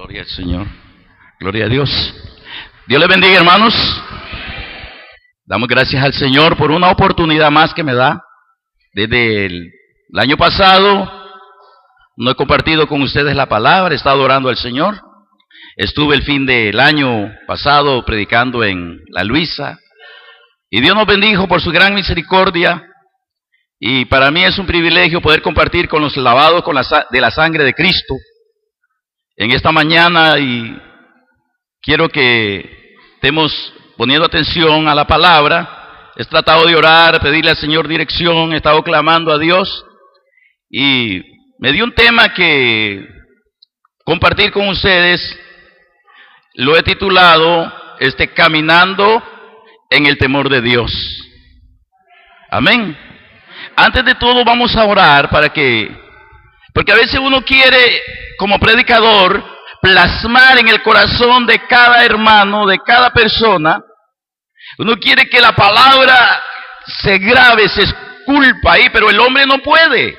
Gloria al Señor. Gloria a Dios. Dios les bendiga, hermanos. Damos gracias al Señor por una oportunidad más que me da. Desde el año pasado no he compartido con ustedes la palabra, he estado orando al Señor. Estuve el fin del año pasado predicando en La Luisa. Y Dios nos bendijo por su gran misericordia. Y para mí es un privilegio poder compartir con los lavados de la sangre de Cristo en esta mañana, y quiero que estemos poniendo atención a la palabra. He tratado de orar, pedirle al Señor dirección, he estado clamando a Dios, y me dio un tema que compartir con ustedes. Lo he titulado, Caminando en el temor de Dios. Amén. Antes de todo vamos a orar porque a veces uno quiere, como predicador, plasmar en el corazón de cada hermano, de cada persona. Uno quiere que la palabra se grabe, se esculpa ahí, pero el hombre no puede.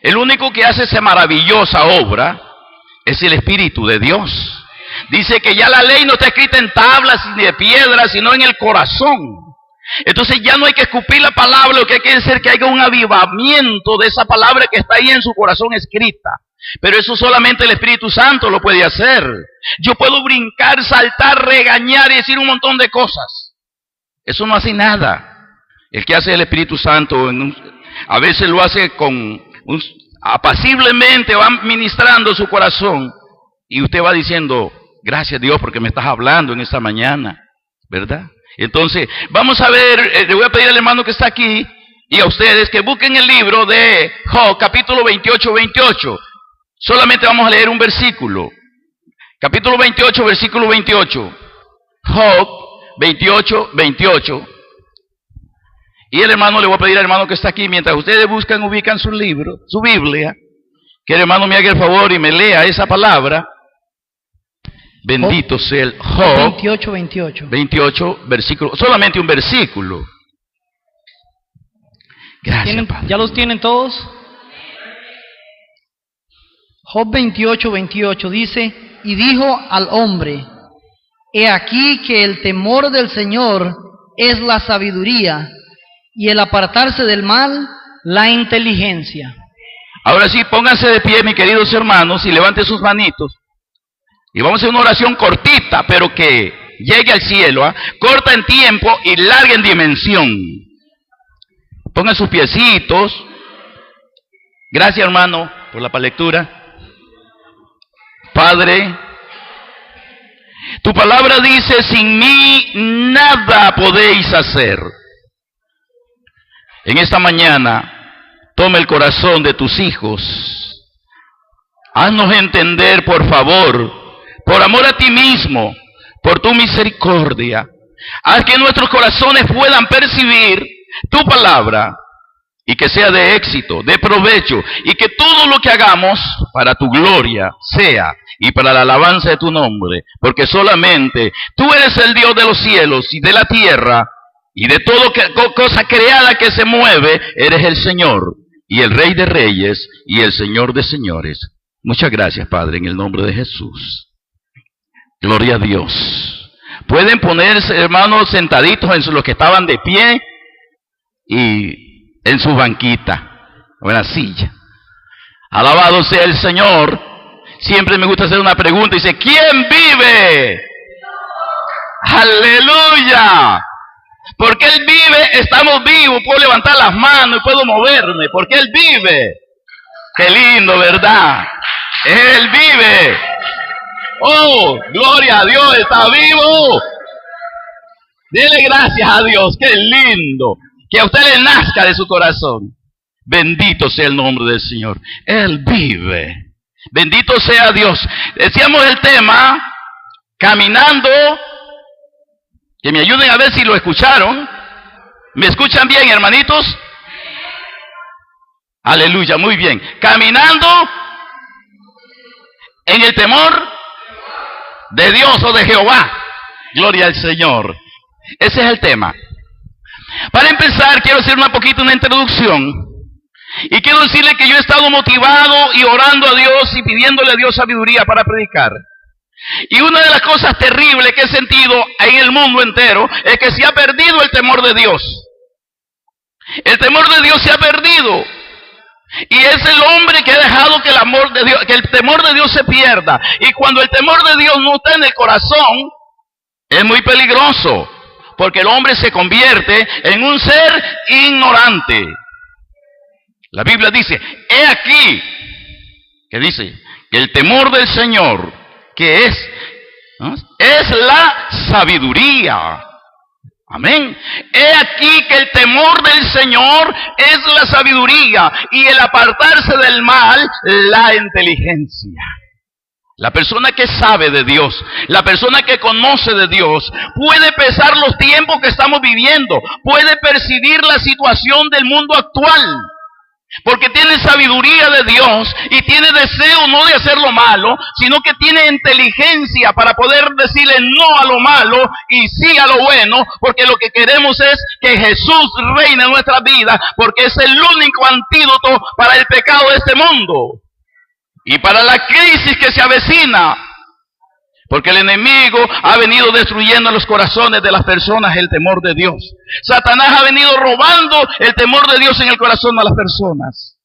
El único que hace esa maravillosa obra es el Espíritu de Dios. Dice que ya la ley no está escrita en tablas ni de piedras, sino en el corazón. Entonces ya no hay que escupir la palabra, lo que hay que hacer es que haya un avivamiento de esa palabra que está ahí en su corazón escrita. Pero eso solamente el Espíritu Santo lo puede hacer. Yo puedo brincar, saltar, regañar y decir un montón de cosas. Eso no hace nada. El que hace el Espíritu Santo, a veces lo hace apaciblemente, va ministrando su corazón. Y usted va diciendo, gracias Dios porque me estás hablando en esta mañana, ¿verdad? Entonces, vamos a ver, le voy a pedir al hermano que está aquí y a ustedes que busquen el libro de Job, capítulo 28. Solamente vamos a leer un versículo. Capítulo 28, versículo 28. Job 28. Y el hermano, le voy a pedir al hermano que está aquí, mientras ustedes ubican su libro, su Biblia, que el hermano me haga el favor y me lea esa palabra. Bendito sea el Job 28, versículo, solamente un versículo. Gracias, Padre. ¿Ya los tienen todos? Job 28 dice: y dijo al hombre, he aquí que el temor del Señor es la sabiduría, y el apartarse del mal, la inteligencia. Ahora sí, pónganse de pie, mis queridos hermanos, y levanten sus manitos. Y vamos a hacer una oración cortita, pero que llegue al cielo, corta en tiempo y larga en dimensión. Pongan sus piecitos. Gracias, hermano, por la lectura. Padre, tu palabra dice, sin mí nada podéis hacer. En esta mañana, toma el corazón de tus hijos. Haznos entender, por favor, por amor a ti mismo, por tu misericordia, haz que nuestros corazones puedan percibir tu palabra y que sea de éxito, de provecho, y que todo lo que hagamos para tu gloria sea y para la alabanza de tu nombre, porque solamente tú eres el Dios de los cielos y de la tierra y de toda cosa creada que se mueve, eres el Señor y el Rey de Reyes y el Señor de Señores. Muchas gracias, Padre, en el nombre de Jesús. Gloria a Dios. Pueden ponerse, hermanos, sentaditos en los que estaban de pie y en su banquita o en la silla. Alabado sea el Señor. Siempre me gusta hacer una pregunta. Dice, ¿quién vive? ¡Aleluya! Porque Él vive, estamos vivos. Puedo levantar las manos y puedo moverme. Porque Él vive. Qué lindo, ¿verdad? Él vive. Oh, gloria a Dios, está vivo. Dele gracias a Dios, qué lindo. Que a usted le nazca de su corazón. Bendito sea el nombre del Señor. Él vive. Bendito sea Dios. Decíamos el tema, caminando. Que me ayuden a ver si lo escucharon. ¿Me escuchan bien, hermanitos? Aleluya, muy bien. Caminando en el temor de Dios o de Jehová. Gloria al Señor. Ese es el tema. Para empezar, quiero hacer una introducción. Y quiero decirle que yo he estado motivado y orando a Dios y pidiéndole a Dios sabiduría para predicar. Y una de las cosas terribles que he sentido en el mundo entero es que se ha perdido el temor de Dios. El temor de Dios se ha perdido. Y es el hombre que ha dejado que el temor de Dios se pierda. Y cuando el temor de Dios no está en el corazón, es muy peligroso, porque el hombre se convierte en un ser ignorante. La Biblia dice, he aquí, que dice, que el temor del Señor, que es la sabiduría. Amén. He aquí que el temor del Señor es la sabiduría y el apartarse del mal, la inteligencia. La persona que sabe de Dios, la persona que conoce de Dios, puede pesar los tiempos que estamos viviendo, puede percibir la situación del mundo actual. Porque tiene sabiduría de Dios y tiene deseo no de hacer lo malo, sino que tiene inteligencia para poder decirle no a lo malo y sí a lo bueno, porque lo que queremos es que Jesús reine en nuestra vida, porque es el único antídoto para el pecado de este mundo y para la crisis que se avecina. Porque el enemigo ha venido destruyendo en los corazones de las personas el temor de Dios. Satanás ha venido robando el temor de Dios en el corazón de las personas,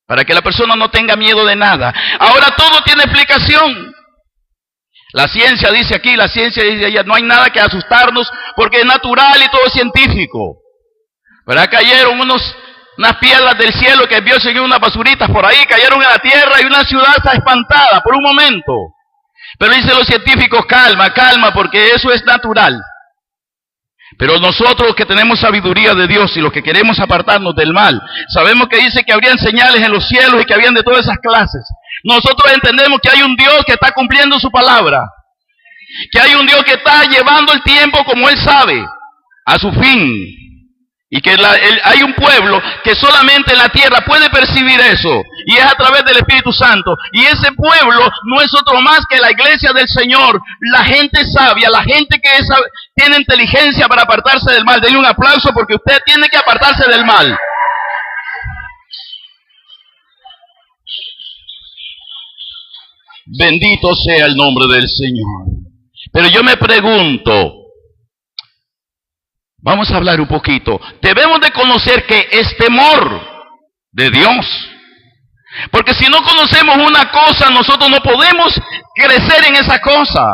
para que la persona no tenga miedo de nada. Ahora todo tiene explicación. La ciencia dice aquí, la ciencia dice allá, no hay nada que asustarnos porque es natural y todo es científico. Pero cayeron unas piedras del cielo que vio seguir unas basuritas por ahí, cayeron en la tierra y una ciudad está espantada por un momento. Pero dicen los científicos, calma, calma, porque eso es natural. Pero nosotros que tenemos sabiduría de Dios y los que queremos apartarnos del mal, sabemos que dice que habrían señales en los cielos y que habrían de todas esas clases. Nosotros entendemos que hay un Dios que está cumpliendo su palabra, que hay un Dios que está llevando el tiempo como Él sabe, a su fin. Y que hay un pueblo que solamente en la tierra puede percibir eso, y es a través del Espíritu Santo. Y ese pueblo no es otro más que la iglesia del Señor, la gente sabia, la gente que tiene inteligencia para apartarse del mal. Denle un aplauso porque usted tiene que apartarse del mal. Bendito sea el nombre del Señor. Pero yo me pregunto, vamos a hablar un poquito. Debemos de conocer que es temor de Dios. Porque si no conocemos una cosa, nosotros no podemos crecer en esa cosa.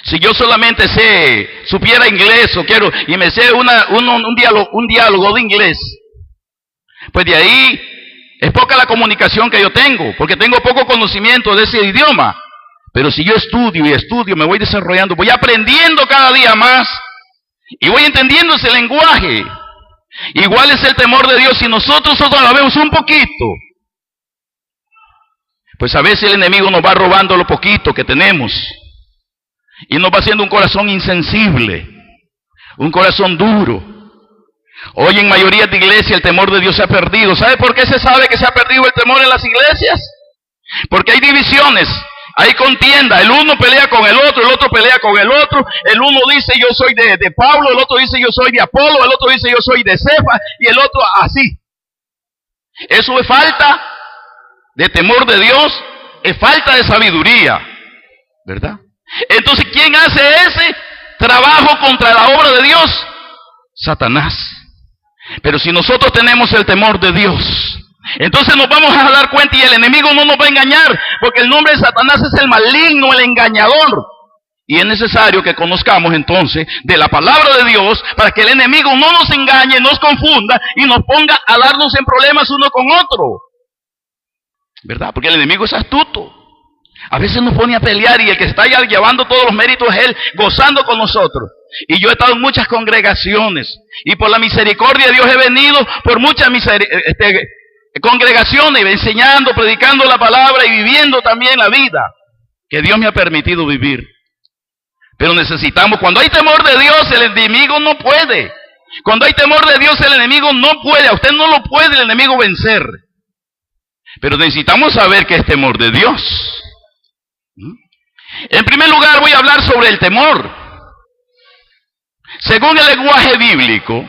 Si yo solamente supiera inglés y me sé un diálogo de inglés, pues de ahí es poca la comunicación que yo tengo, porque tengo poco conocimiento de ese idioma. Pero si yo estudio y estudio, me voy desarrollando, voy aprendiendo cada día más. Y voy entendiendo ese lenguaje. Igual es el temor de Dios. Si nosotros lo vemos un poquito, pues a veces el enemigo nos va robando lo poquito que tenemos. Y nos va haciendo un corazón insensible, un corazón duro. Hoy en mayoría de iglesias el temor de Dios se ha perdido. ¿Sabe por qué se sabe que se ha perdido el temor en las iglesias? Porque hay divisiones. Hay contienda, el uno pelea con el otro pelea con el otro, el uno dice yo soy de Pablo, el otro dice yo soy de Apolo, el otro dice yo soy de Cefa, y el otro así. Eso es falta de temor de Dios, es falta de sabiduría, ¿verdad? Entonces, ¿quién hace ese trabajo contra la obra de Dios? Satanás. Pero si nosotros tenemos el temor de Dios, entonces nos vamos a dar cuenta y el enemigo no nos va a engañar, porque el nombre de Satanás es el maligno, el engañador. Y es necesario que conozcamos entonces de la palabra de Dios para que el enemigo no nos engañe, nos confunda y nos ponga a darnos en problemas uno con otro. ¿Verdad? Porque el enemigo es astuto. A veces nos pone a pelear y el que está ya llevando todos los méritos es él, gozando con nosotros. Y yo he estado en muchas congregaciones y por la misericordia de Dios he venido por muchas congregaciones, enseñando, predicando la palabra y viviendo también la vida que Dios me ha permitido vivir. Pero necesitamos, cuando hay temor de Dios, el enemigo no puede. Cuando hay temor de Dios, el enemigo no puede. A usted no lo puede el enemigo vencer. Pero necesitamos saber que es temor de Dios. En primer lugar, voy a hablar sobre el temor. Según el lenguaje bíblico,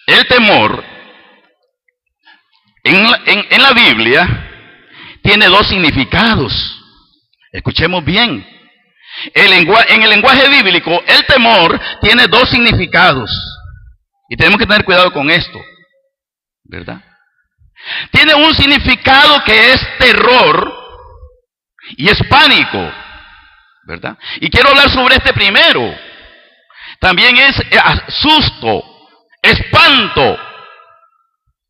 el temor En la Biblia tiene dos significados. Escuchemos bien. En el lenguaje bíblico, el temor tiene dos significados. Y tenemos que tener cuidado con esto, ¿verdad? Tiene un significado que es terror y es pánico, ¿verdad? Y quiero hablar sobre este primero. También es susto, espanto.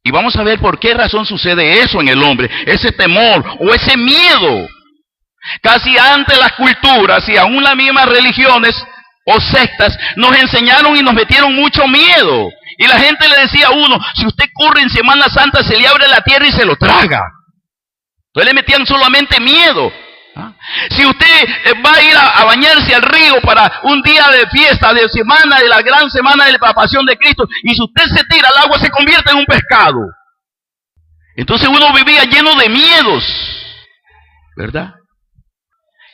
Y vamos a ver por qué razón sucede eso en el hombre, ese temor o ese miedo. Casi antes las culturas y aún las mismas religiones o sectas nos enseñaron y nos metieron mucho miedo. Y la gente le decía a uno, si usted corre en Semana Santa se le abre la tierra y se lo traga. Entonces le metían solamente miedo. Si usted va a ir a bañarse al río para un día de fiesta, de semana, de la gran semana de la pasión de Cristo, y si usted se tira al agua se convierte en un pescado. Entonces uno vivía lleno de miedos, ¿verdad?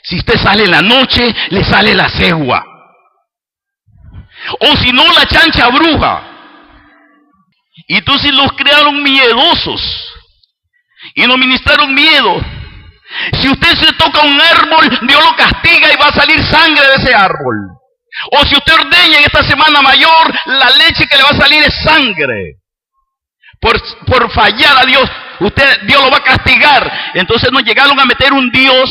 Si usted sale en la noche, le sale la cegua. O si no, la chancha bruja. Y entonces los crearon miedosos. Y nos ministraron miedo. Si usted se toca un árbol, Dios lo castiga y va a salir sangre de ese árbol. O si usted ordeña en esta semana mayor, la leche que le va a salir es sangre. Por fallar a Dios, Dios lo va a castigar. Entonces nos llegaron a meter un Dios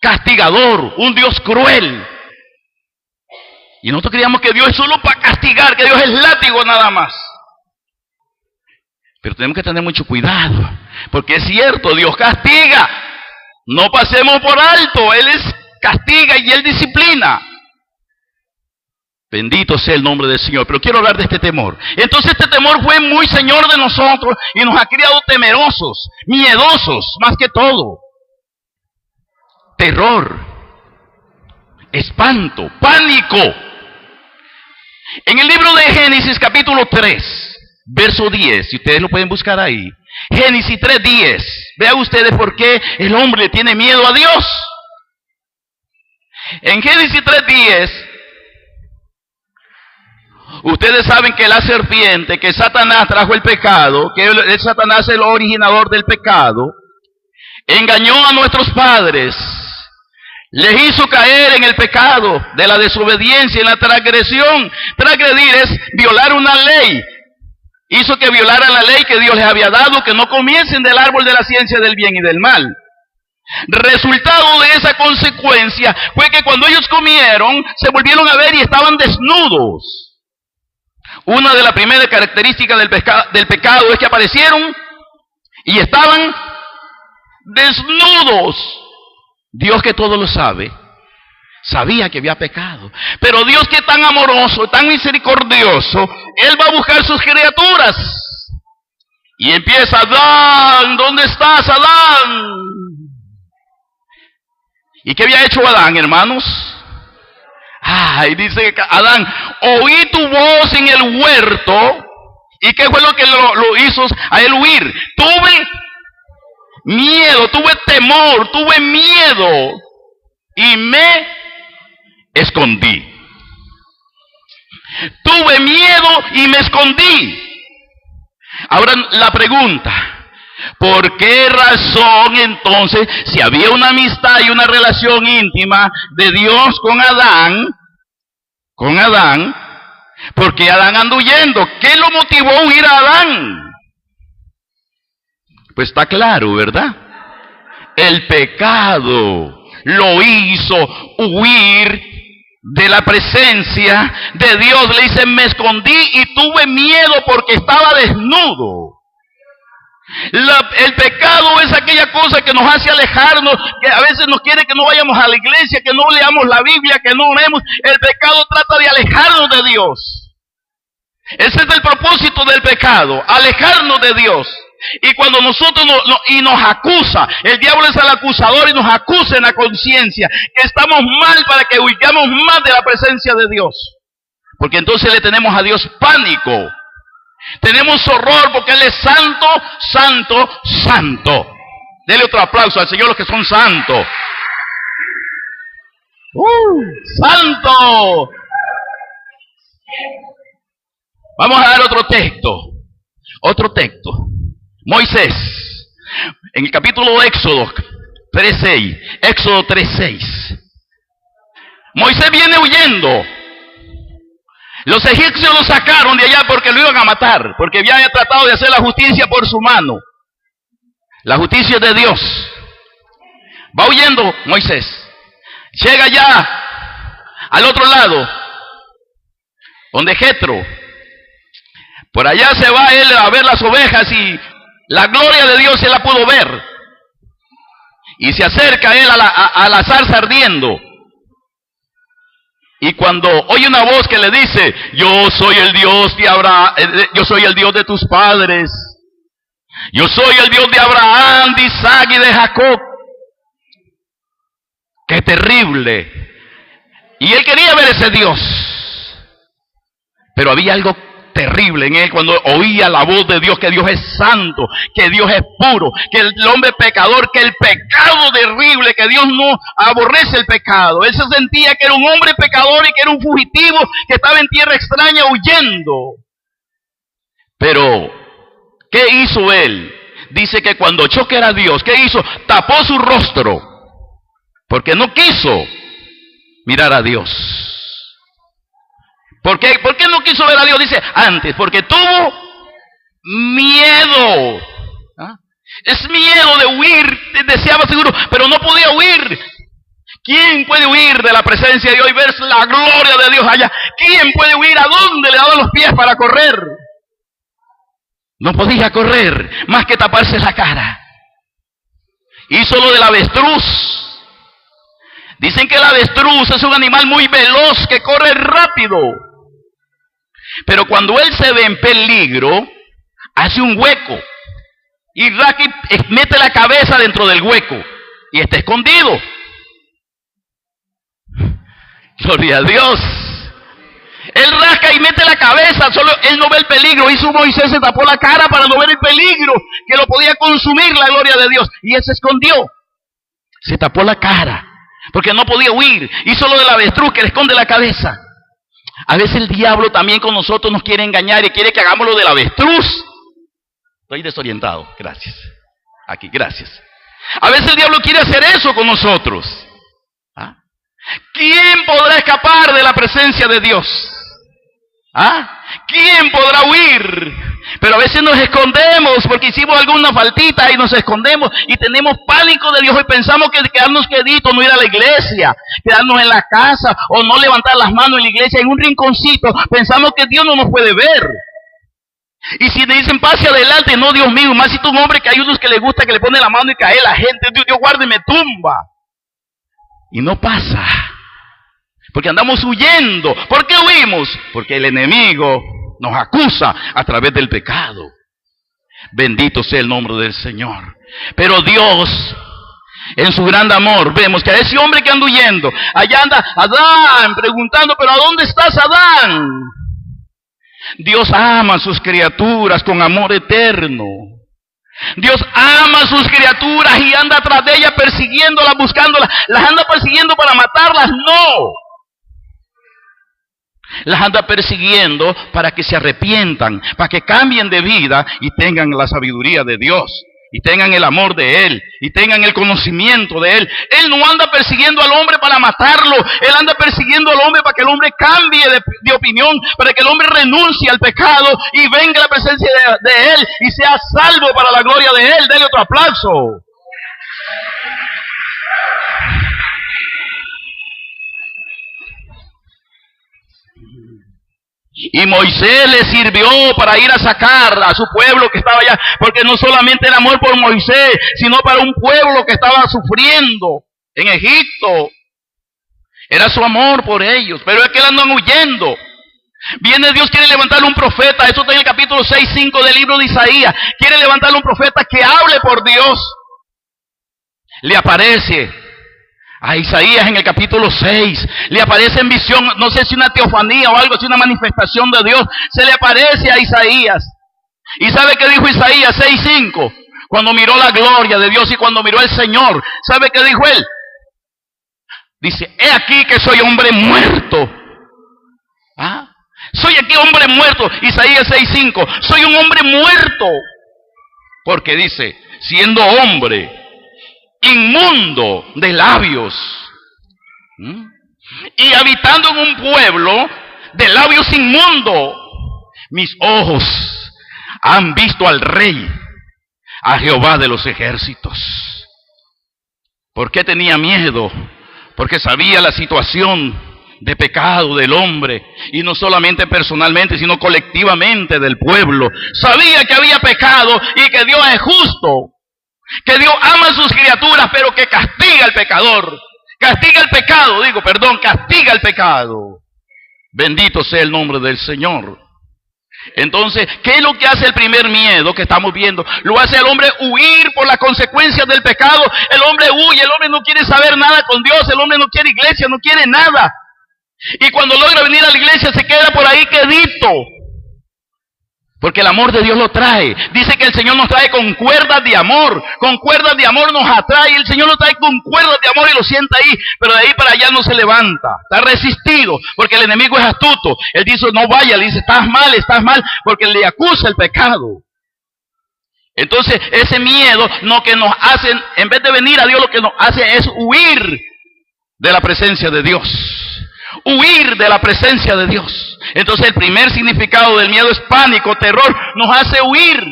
castigador, un Dios cruel. Y nosotros creíamos que Dios es solo para castigar, que Dios es látigo nada más. Pero tenemos que tener mucho cuidado, porque es cierto, Dios castiga. No pasemos por alto, Él castiga y Él disciplina. Bendito sea el nombre del Señor. Pero quiero hablar de este temor. Entonces este temor fue muy señor de nosotros y nos ha criado temerosos, miedosos, más que todo. Terror, espanto, pánico. En el libro de Génesis capítulo 3, verso 10, si ustedes lo pueden buscar ahí. Génesis 3:10. Vean ustedes por qué el hombre le tiene miedo a Dios. En Génesis 3:10, ustedes saben que la serpiente, que Satanás trajo el pecado, que Satanás es el originador del pecado, engañó a nuestros padres. Les hizo caer en el pecado de la desobediencia y la transgresión. Transgredir es violar una ley. Hizo que violaran la ley que Dios les había dado, que no comiesen del árbol de la ciencia del bien y del mal. Resultado de esa consecuencia fue que cuando ellos comieron, se volvieron a ver y estaban desnudos. Una de las primeras características del pecado es que aparecieron y estaban desnudos. Dios, que todo lo sabe, sabía que había pecado. Pero Dios, que es tan amoroso, tan misericordioso, Él va a buscar sus criaturas. Y empieza: Adán, ¿dónde estás, Adán? ¿Y qué había hecho Adán, hermanos? Y dice Adán: oí tu voz en el huerto. ¿Y qué fue lo que lo hizo a él huir? Tuve miedo, tuve temor, tuve miedo y me escondí. Tuve miedo y me escondí. Ahora la pregunta: ¿por qué razón entonces, si había una amistad y una relación íntima de Dios con Adán, ¿por qué Adán anda huyendo? ¿Qué lo motivó a huir a Adán? Pues está claro, ¿verdad? El pecado lo hizo huir de la presencia de Dios. Le dice: me escondí y tuve miedo porque estaba desnudo. El pecado es aquella cosa que nos hace alejarnos, que a veces nos quiere que no vayamos a la iglesia, que no leamos la Biblia, que no oremos. El pecado trata de alejarnos de Dios. Ese es el propósito del pecado, alejarnos de Dios. Y cuando nosotros nos acusa, el diablo es el acusador y nos acusa en la conciencia que estamos mal, para que huyamos más de la presencia de Dios. Porque entonces le tenemos a Dios pánico. Tenemos horror porque Él es santo, santo, santo. Dele otro aplauso al Señor, los que son santos. ¡Santo! Vamos a dar otro texto. Otro texto. Moisés, en el capítulo Éxodo 3:6, Éxodo 3:6, Moisés viene huyendo. Los egipcios lo sacaron de allá porque lo iban a matar, porque había tratado de hacer la justicia por su mano. La justicia es de Dios. Va huyendo Moisés. Llega ya al otro lado, donde Jetro. Por allá se va él a ver las ovejas y la gloria de Dios se la pudo ver. Y se acerca él a la zarza ardiendo. Y cuando oye una voz que le dice, yo soy el Dios de Abraham, yo soy el Dios de tus padres, yo soy el Dios de Abraham, de Isaac y de Jacob. ¡Qué terrible! Y él quería ver ese Dios, pero había algo terrible en él cuando oía la voz de Dios, que Dios es santo, que Dios es puro, que el hombre pecador, que el pecado terrible, que Dios no aborrece el pecado. Él se sentía que era un hombre pecador y que era un fugitivo que estaba en tierra extraña huyendo. Pero, ¿qué hizo él? Dice que cuando oyó que era Dios, ¿qué hizo? Tapó su rostro, porque no quiso mirar a Dios. ¿Por qué? ¿Por qué no quiso ver a Dios? Dice, antes, porque tuvo miedo. ¿Ah? Es miedo de huir, deseaba seguro, pero no podía huir. ¿Quién puede huir de la presencia de Dios y ver la gloria de Dios allá? ¿Quién puede huir? ¿A dónde le daban los pies para correr? No podía correr, más que taparse la cara. Hizo lo del avestruz. Dicen que el avestruz es un animal muy veloz que corre rápido. Pero cuando él se ve en peligro, hace un hueco. Y mete la cabeza dentro del hueco. Y está escondido. Gloria a Dios. Él rasca y mete la cabeza. Solo él no ve el peligro. Hizo Moisés, se tapó la cara para no ver el peligro que lo podía consumir la gloria de Dios. Y él se escondió. Se tapó la cara. Porque no podía huir. Hizo lo del avestruz, que le esconde la cabeza. A veces el diablo también con nosotros nos quiere engañar y quiere que hagamos lo del avestruz. Estoy desorientado, gracias. Aquí, gracias. A veces el diablo quiere hacer eso con nosotros. ¿Ah? ¿Quién podrá escapar de la presencia de Dios? ¿Ah? ¿Quién podrá huir? Pero a veces nos escondemos porque hicimos alguna faltita y nos escondemos y tenemos pánico de Dios y pensamos que quedarnos queditos, no ir a la iglesia, quedarnos en la casa o no levantar las manos en la iglesia, en un rinconcito, pensamos que Dios no nos puede ver. Y si le dicen pase adelante, no, Dios mío, más si tú un hombre que hay unos que les gusta que le pone la mano y cae la gente, Dios guarde y me tumba. Y no pasa, porque andamos huyendo. ¿Por qué huimos? Porque el enemigo nos acusa a través del pecado. Bendito sea el nombre del Señor. Pero Dios, en su gran amor, vemos que a ese hombre que anda huyendo, allá anda Adán preguntando, pero ¿a dónde estás, Adán? Dios ama a sus criaturas con amor eterno. Dios ama a sus criaturas y anda atrás de ellas persiguiéndolas, buscándolas. ¿Las anda persiguiendo para matarlas? No. Las anda persiguiendo para que se arrepientan, para que cambien de vida y tengan la sabiduría de Dios, y tengan el amor de Él, y tengan el conocimiento de Él. Él no anda persiguiendo al hombre para matarlo, Él anda persiguiendo al hombre para que el hombre cambie de opinión, para que el hombre renuncie al pecado y venga a la presencia de Él y sea salvo para la gloria de Él. Dele otro aplauso. Y Moisés le sirvió para ir a sacar a su pueblo que estaba allá, porque no solamente era amor por Moisés, sino para un pueblo que estaba sufriendo en Egipto. Era su amor por ellos, pero es que andan huyendo. Viene Dios, quiere levantarle un profeta, eso está en el capítulo 6:5 del libro de Isaías. Quiere levantarle un profeta que hable por Dios. Le aparece a Isaías en el capítulo 6, le aparece en visión, no sé si una teofanía o algo así, una manifestación de Dios, se le aparece a Isaías. ¿Y sabe qué dijo Isaías 6:5? Cuando miró la gloria de Dios y cuando miró al Señor, ¿sabe qué dijo él? Dice, he aquí que soy hombre muerto. ¿Ah? Soy aquí hombre muerto. Isaías 6:5, soy un hombre muerto. Porque dice, siendo hombre, inmundo de labios, y habitando en un pueblo de labios inmundos, mis ojos han visto al Rey, a Jehová de los ejércitos. ¿Por qué tenía miedo? Porque sabía la situación de pecado del hombre, y no solamente personalmente, sino colectivamente del pueblo. Sabía que había pecado y que Dios es justo, que Dios ama a sus criaturas, pero que castiga al pecador. Castiga el pecado, castiga el pecado. Bendito sea el nombre del Señor. Entonces, ¿qué es lo que hace el primer miedo que estamos viendo? Lo hace el hombre huir por las consecuencias del pecado. El hombre huye, el hombre no quiere saber nada con Dios, el hombre no quiere iglesia, no quiere nada. Y cuando logra venir a la iglesia se queda por ahí quedito. Porque el amor de Dios lo trae. Dice que el Señor nos trae con cuerdas de amor. Con cuerdas de amor nos atrae. El Señor lo trae con cuerdas de amor y lo sienta ahí. Pero de ahí para allá no se levanta. Está resistido. Porque el enemigo es astuto. Él dice, no vaya. Le dice, estás mal. Porque le acusa el pecado. Entonces, ese miedo lo que nos hace, en vez de venir a Dios, lo que nos hace es huir de la presencia de Dios. Huir de la presencia de Dios. Entonces el primer significado del miedo es pánico, terror, nos hace huir.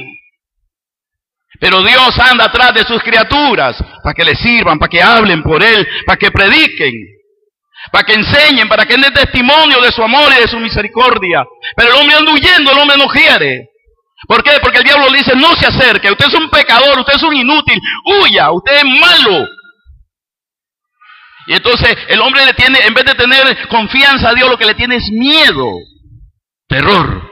Pero Dios anda atrás de sus criaturas para que le sirvan, para que hablen por Él, para que prediquen, para que enseñen, para que den testimonio de su amor y de su misericordia. Pero el hombre anda huyendo, el hombre no quiere. ¿Por qué? Porque el diablo le dice, no se acerque, usted es un pecador, usted es un inútil, huya, usted es malo. Y entonces el hombre le tiene, en vez de tener confianza a Dios, lo que le tiene es miedo, terror.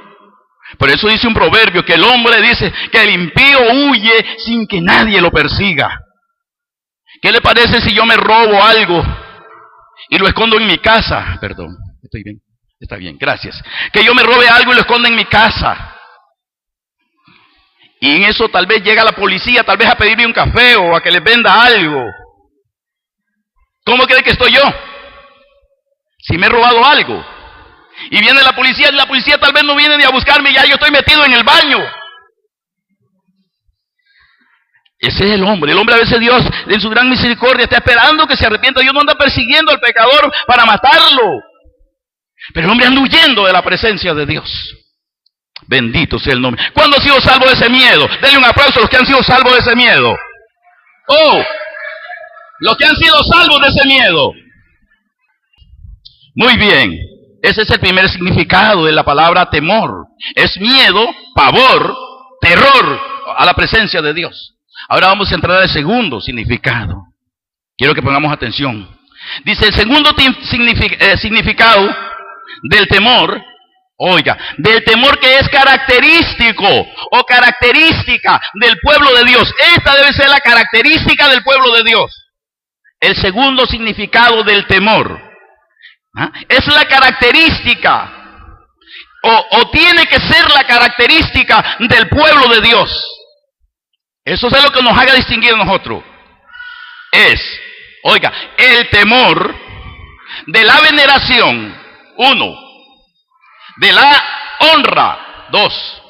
Por eso dice un proverbio que el hombre dice que el impío huye sin que nadie lo persiga. ¿Qué le parece si yo me robo algo y lo escondo en mi casa? Perdón, estoy bien, está bien, gracias. Que yo me robe algo y lo esconda en mi casa. Y en eso tal vez llega la policía, tal vez a pedirme un café o a que les venda algo. ¿Cómo cree que estoy yo? Si me he robado algo. Y viene la policía tal vez no viene ni a buscarme, ya yo estoy metido en el baño. Ese es el hombre. El hombre a veces Dios, en su gran misericordia, está esperando que se arrepienta. Dios no anda persiguiendo al pecador para matarlo. Pero el hombre anda huyendo de la presencia de Dios. Bendito sea el nombre. ¿Cuándo ha sido salvo de ese miedo? Denle un aplauso a los que han sido salvos de ese miedo. ¡Oh! Los que han sido salvos de ese miedo. Muy bien. Ese es el primer significado de la palabra temor. Es miedo, pavor, terror a la presencia de Dios. Ahora vamos a entrar al segundo significado. Quiero que pongamos atención. Dice el segundo significado del temor. Oiga, del temor que es característico o característica del pueblo de Dios. Esta debe ser la característica del pueblo de Dios. El segundo significado del temor es la característica o tiene que ser la característica del pueblo de Dios. Eso es lo que nos haga distinguir a nosotros. Oiga, el temor de la veneración, 1, de la honra, 2,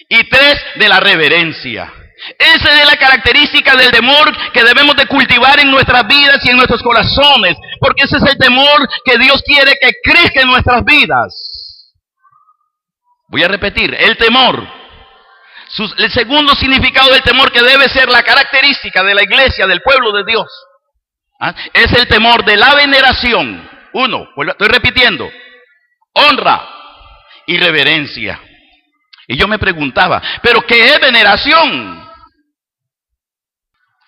y 3, de la reverencia. Esa es la característica del temor que debemos de cultivar en nuestras vidas y en nuestros corazones, porque ese es el temor que Dios quiere que crezca en nuestras vidas. Voy a repetir, el temor. El segundo significado del temor que debe ser la característica de la iglesia, del pueblo de Dios, es el temor de la veneración. 1, estoy repitiendo, honra y reverencia. Y yo me preguntaba, ¿pero qué es veneración?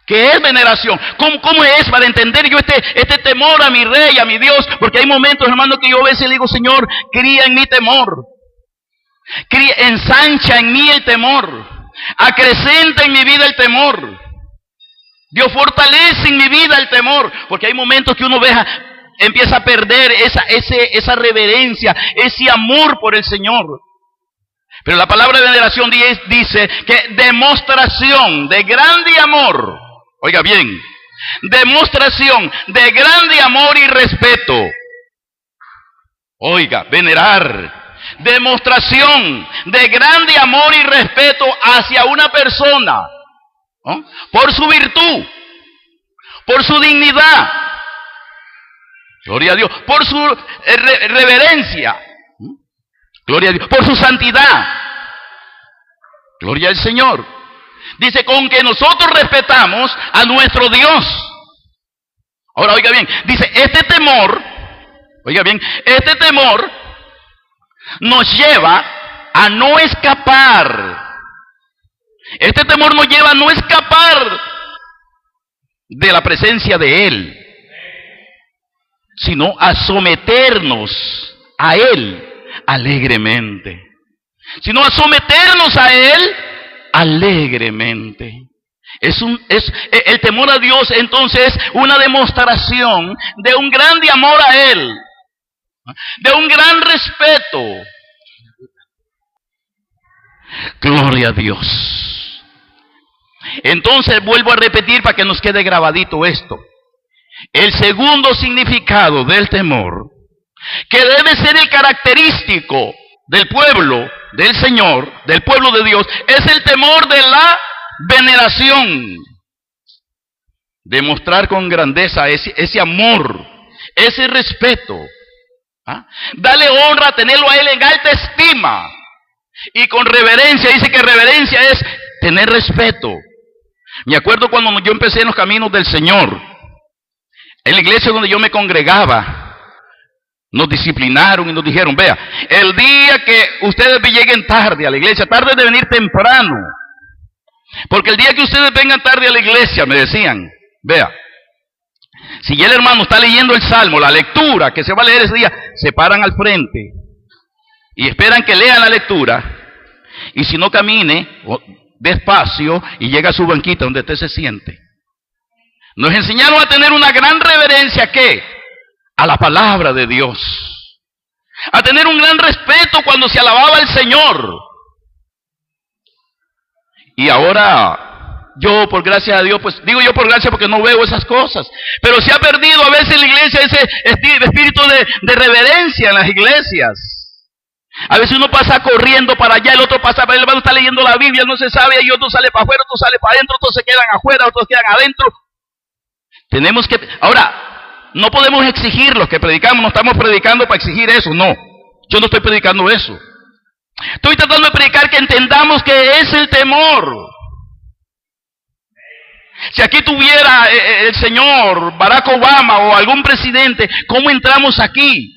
¿Qué es veneración? ¿Cómo es para entender yo este temor a mi Rey, a mi Dios? Porque hay momentos, hermano, que yo a veces le digo, Señor, cría en mi temor. Ensancha en mí el temor. Acrecenta en mi vida el temor. Dios, fortalece en mi vida el temor. Porque hay momentos que uno empieza a perder esa reverencia, ese amor por el Señor. Pero la palabra de veneración dice que demostración de grande amor. Oiga bien, demostración de grande amor y respeto. Oiga, venerar. Demostración de grande amor y respeto hacia una persona. ¿no? Por su virtud, por su dignidad, gloria a Dios, por su reverencia, gloria a Dios, por su santidad, gloria al Señor. Dice, con que nosotros respetamos a nuestro Dios. Ahora, oiga bien, dice, este temor, oiga bien, este temor nos lleva a no escapar. Este temor nos lleva a no escapar de la presencia de Él, sino a someternos a Él alegremente. Sino a someternos a Él alegremente. El temor a Dios entonces es una demostración de un grande amor a Él, de un gran respeto. Gloria a Dios. Entonces vuelvo a repetir para que nos quede grabadito esto. El segundo significado del temor, que debe ser el característico del pueblo del Señor, del pueblo de Dios, es el temor de la veneración. Demostrar con grandeza ese amor, ese respeto. ¿Ah? Dale honra, tenerlo a Él en alta estima. Y con reverencia, dice que reverencia es tener respeto. Me acuerdo cuando yo empecé en los caminos del Señor, en la iglesia donde yo me congregaba, nos disciplinaron y nos dijeron, vea, el día que ustedes lleguen tarde a la iglesia, tarde de venir temprano, porque el día que ustedes vengan tarde a la iglesia, me decían, vea, si ya el hermano está leyendo el Salmo, la lectura que se va a leer ese día, se paran al frente y esperan que lean la lectura, y si no, camine despacio y llega a su banquita donde usted se siente. Nos enseñaron a tener una gran reverencia, ¿qué? A la palabra de Dios, a tener un gran respeto cuando se alababa al Señor. Y ahora, yo por gracia de Dios, pues digo yo por gracia porque no veo esas cosas, pero se ha perdido a veces en la iglesia ese espíritu de reverencia en las iglesias. A veces uno pasa corriendo para allá, el otro pasa, el hermano está leyendo la Biblia, no se sabe, y otro sale para afuera, otro sale para adentro, otros se quedan afuera, otros quedan adentro. Tenemos que, ahora, no podemos exigir los que predicamos, no estamos predicando para exigir eso, no. Yo no estoy predicando eso. Estoy tratando de predicar que entendamos que es el temor. Si aquí tuviera el señor Barack Obama o algún presidente, ¿cómo entramos aquí?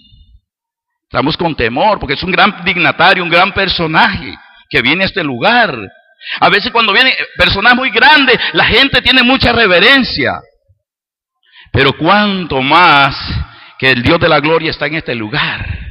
Estamos con temor, porque es un gran dignatario, un gran personaje que viene a este lugar. A veces cuando viene personajes muy grandes, la gente tiene mucha reverencia. Pero cuánto más que el Dios de la gloria está en este lugar.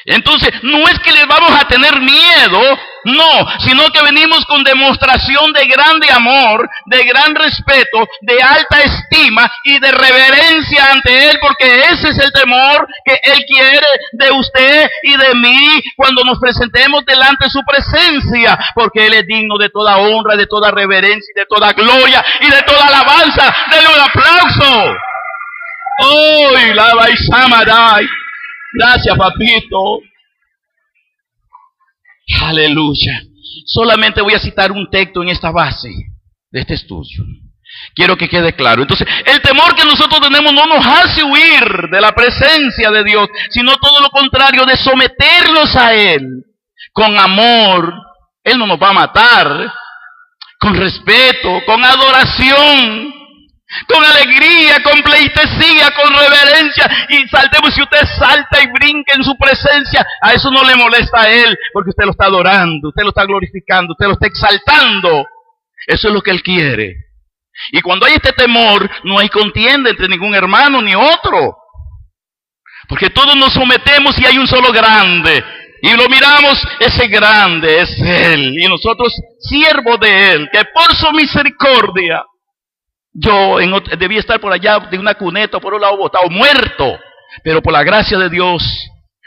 Entonces, no es que les vamos a tener miedo, no, sino que venimos con demostración de grande amor, de gran respeto, de alta estima y de reverencia ante Él, porque ese es el temor que Él quiere de usted y de mí cuando nos presentemos delante de su presencia, porque Él es digno de toda honra, de toda reverencia, de toda gloria y de toda alabanza. Denle un aplauso. ¡Uy, la Baisamaray! Gracias, papito. Aleluya. Solamente voy a citar un texto en esta base de este estudio. Quiero que quede claro. Entonces, el temor que nosotros tenemos no nos hace huir de la presencia de Dios, sino todo lo contrario, de someternos a Él con amor. Él no nos va a matar. Con respeto, con adoración, con alegría, con pleitesía, con reverencia, y saltemos. Si usted salta y brinca en su presencia, a eso no le molesta a Él, porque usted lo está adorando, usted lo está glorificando, usted lo está exaltando. Eso es lo que Él quiere. Y cuando hay este temor, no hay contienda entre ningún hermano ni otro, porque todos nos sometemos y hay un solo grande, y lo miramos, ese grande es Él, y nosotros siervos de Él, que por su misericordia, yo debía estar por allá de una cuneta, por un lado botado, muerto. Pero por la gracia de Dios,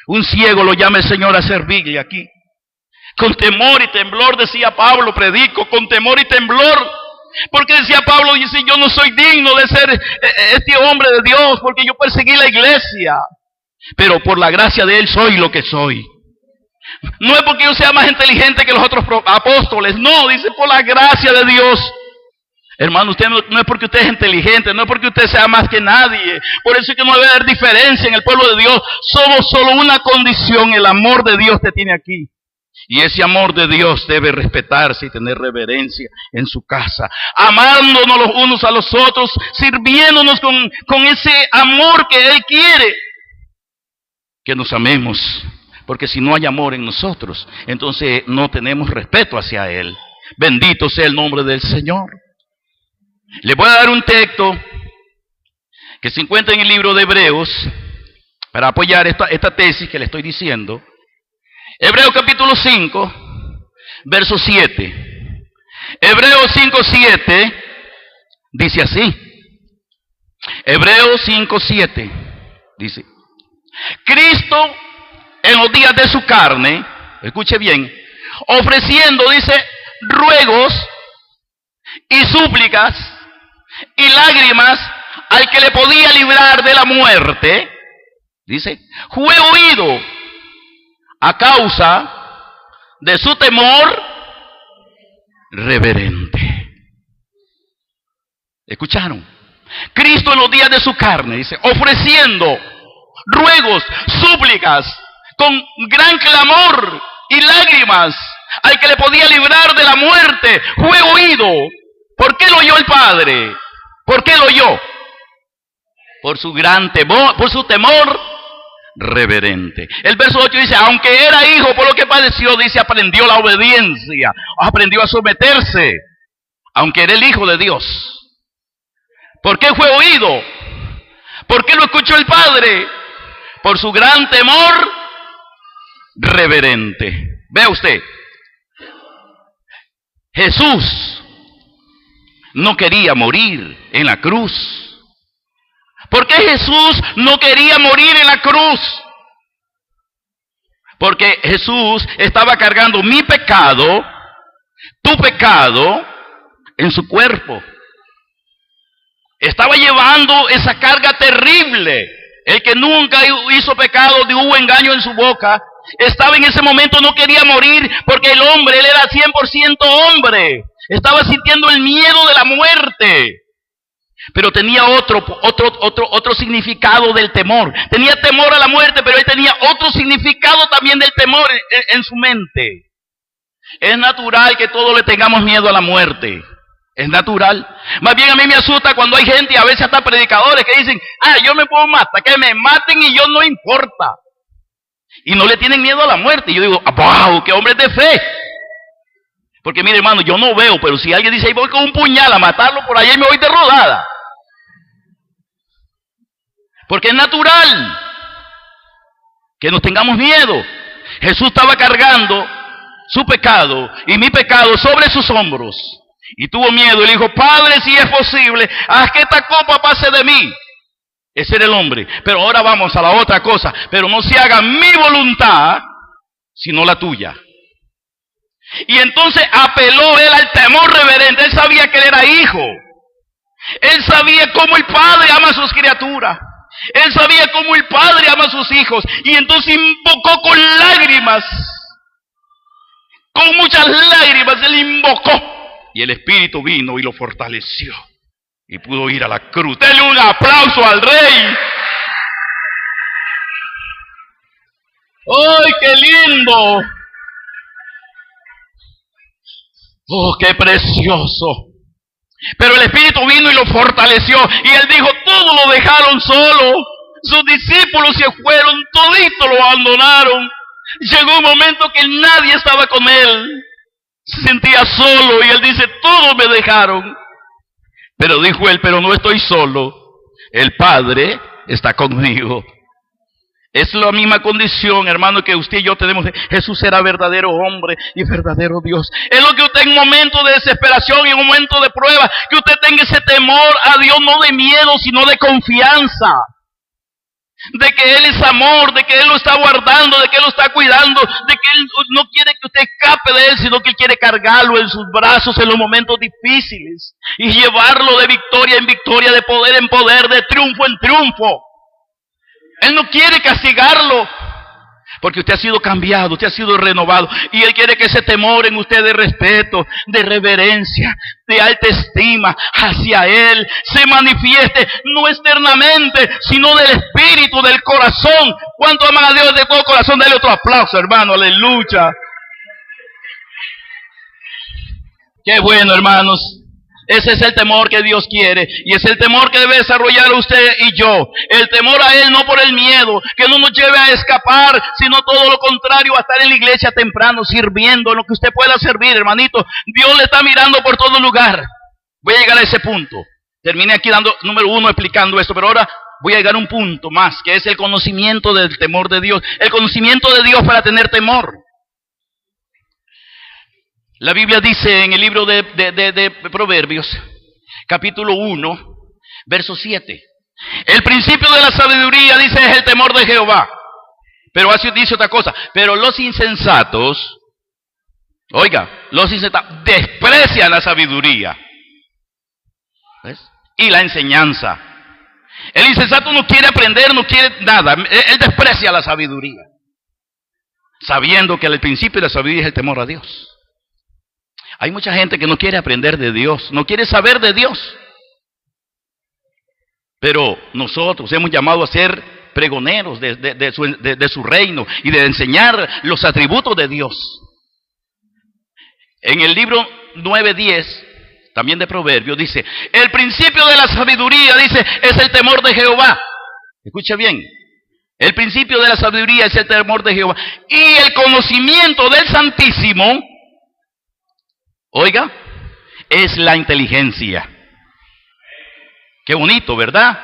un ciego lo llama el Señor a servirle aquí. Con temor y temblor, decía Pablo, predico, con temor y temblor. Porque decía Pablo, dice, yo no soy digno de ser este hombre de Dios, porque yo perseguí la iglesia. Pero por la gracia de Él soy lo que soy. No es porque yo sea más inteligente que los otros apóstoles, no, dice por la gracia de Dios. Hermano, usted no es porque usted es inteligente, no es porque usted sea más que nadie. Por eso es que no debe haber diferencia en el pueblo de Dios. Somos solo una condición, el amor de Dios te tiene aquí. Y ese amor de Dios debe respetarse y tener reverencia en su casa, amándonos los unos a los otros, sirviéndonos con ese amor que Él quiere. Que nos amemos, porque si no hay amor en nosotros, entonces no tenemos respeto hacia Él. Bendito sea el nombre del Señor. Les voy a dar un texto que se encuentra en el libro de Hebreos para apoyar esta tesis que le estoy diciendo. Hebreos capítulo 5, verso 7. Hebreos 5, 7 dice así. Hebreos 5, 7 dice: Cristo en los días de su carne, escuche bien, ofreciendo, dice, ruegos y súplicas y lágrimas al que le podía librar de la muerte, dice, fue oído a causa de su temor reverente. ¿Escucharon? Cristo en los días de su carne, dice, ofreciendo ruegos, súplicas, con gran clamor y lágrimas al que le podía librar de la muerte, fue oído. ¿Por qué lo oyó el Padre? ¿Por qué lo oyó? Por su gran temor, por su temor reverente. El verso 8 dice, aunque era hijo, por lo que padeció, dice, aprendió la obediencia, aprendió a someterse, aunque era el hijo de Dios. ¿Por qué fue oído? ¿Por qué lo escuchó el Padre? Por su gran temor reverente. Vea usted, Jesús no quería morir en la cruz. ¿Por qué Jesús no quería morir en la cruz? Porque Jesús estaba cargando mi pecado, tu pecado, en su cuerpo. Estaba llevando esa carga terrible. El que nunca hizo pecado, ni hubo engaño en su boca, estaba en ese momento, no quería morir, porque el hombre, él era 100% hombre. Estaba sintiendo el miedo de la muerte. Pero tenía otro significado del temor. Tenía temor a la muerte, pero él tenía otro significado también del temor en su mente. Es natural que todos le tengamos miedo a la muerte. Es natural. Más bien a mí me asusta cuando hay gente, y a veces hasta predicadores, que dicen, yo me puedo matar, que me maten y yo no importa. Y no le tienen miedo a la muerte. Y yo digo, wow, qué hombres de fe. Porque mire, hermano, yo no veo, pero si alguien dice, ahí voy con un puñal a matarlo por allá y me voy de rodada. Porque es natural que nos tengamos miedo. Jesús estaba cargando su pecado y mi pecado sobre sus hombros. Y tuvo miedo y le dijo, Padre, si es posible, haz que esta copa pase de mí. Ese era el hombre. Pero ahora vamos a la otra cosa. Pero no se haga mi voluntad, sino la tuya. Y entonces apeló él al temor reverente. Él sabía que él era hijo. Él sabía cómo el Padre ama a sus criaturas. Él sabía cómo el Padre ama a sus hijos. Y entonces invocó con lágrimas. Con muchas lágrimas él invocó. Y el Espíritu vino y lo fortaleció. Y pudo ir a la cruz. Denle un aplauso al Rey. ¡Ay, qué lindo! ¡Oh, qué precioso! Pero el Espíritu vino y lo fortaleció. Y él dijo, todos lo dejaron solo. Sus discípulos se fueron, toditos lo abandonaron. Llegó un momento que nadie estaba con él. Se sentía solo y él dice, todos me dejaron. Pero dijo él, pero no estoy solo. El Padre está conmigo. Es la misma condición, hermano, que usted y yo tenemos. Jesús era verdadero hombre y verdadero Dios. Es lo que usted en un momento de desesperación y en un momento de prueba, que usted tenga ese temor a Dios, no de miedo, sino de confianza. De que Él es amor, de que Él lo está guardando, de que Él lo está cuidando, de que Él no quiere que usted escape de Él, sino que Él quiere cargarlo en sus brazos en los momentos difíciles y llevarlo de victoria en victoria, de poder en poder, de triunfo en triunfo. Él no quiere castigarlo, Porque usted ha sido cambiado, usted ha sido renovado. Y Él quiere que ese temor en usted de respeto, de reverencia, de alta estima hacia Él se manifieste no externamente, sino del espíritu, del corazón. ¿Cuánto aman a Dios de todo corazón? Dale otro aplauso, hermano. Aleluya. Qué bueno, hermanos. Ese es el temor que Dios quiere, y es el temor que debe desarrollar usted y yo. El temor a Él, no por el miedo, que no nos lleve a escapar, sino todo lo contrario, a estar en la iglesia temprano, sirviendo, en lo que usted pueda servir, hermanito. Dios le está mirando por todo lugar. Voy a llegar a ese punto. Terminé aquí dando, número 1, explicando esto, pero ahora voy a llegar a un punto más, que es el conocimiento del temor de Dios. El conocimiento de Dios para tener temor. La Biblia dice en el libro de Proverbios, capítulo 1, verso 7. El principio de la sabiduría, dice, es el temor de Jehová. Pero así dice otra cosa. Pero los insensatos, los insensatos desprecian la sabiduría. ¿Ves? Y la enseñanza. El insensato no quiere aprender, no quiere nada. Él desprecia la sabiduría, sabiendo que el principio de la sabiduría es el temor a Dios. Hay mucha gente que no quiere aprender de Dios, no quiere saber de Dios. Pero nosotros hemos llamado a ser pregoneros de su reino y de enseñar los atributos de Dios. En el libro 9:10, también de Proverbios, dice, el principio de la sabiduría, dice, es el temor de Jehová. Escucha bien, el principio de la sabiduría es el temor de Jehová. Y el conocimiento del Santísimo, es la inteligencia. Qué bonito, ¿verdad?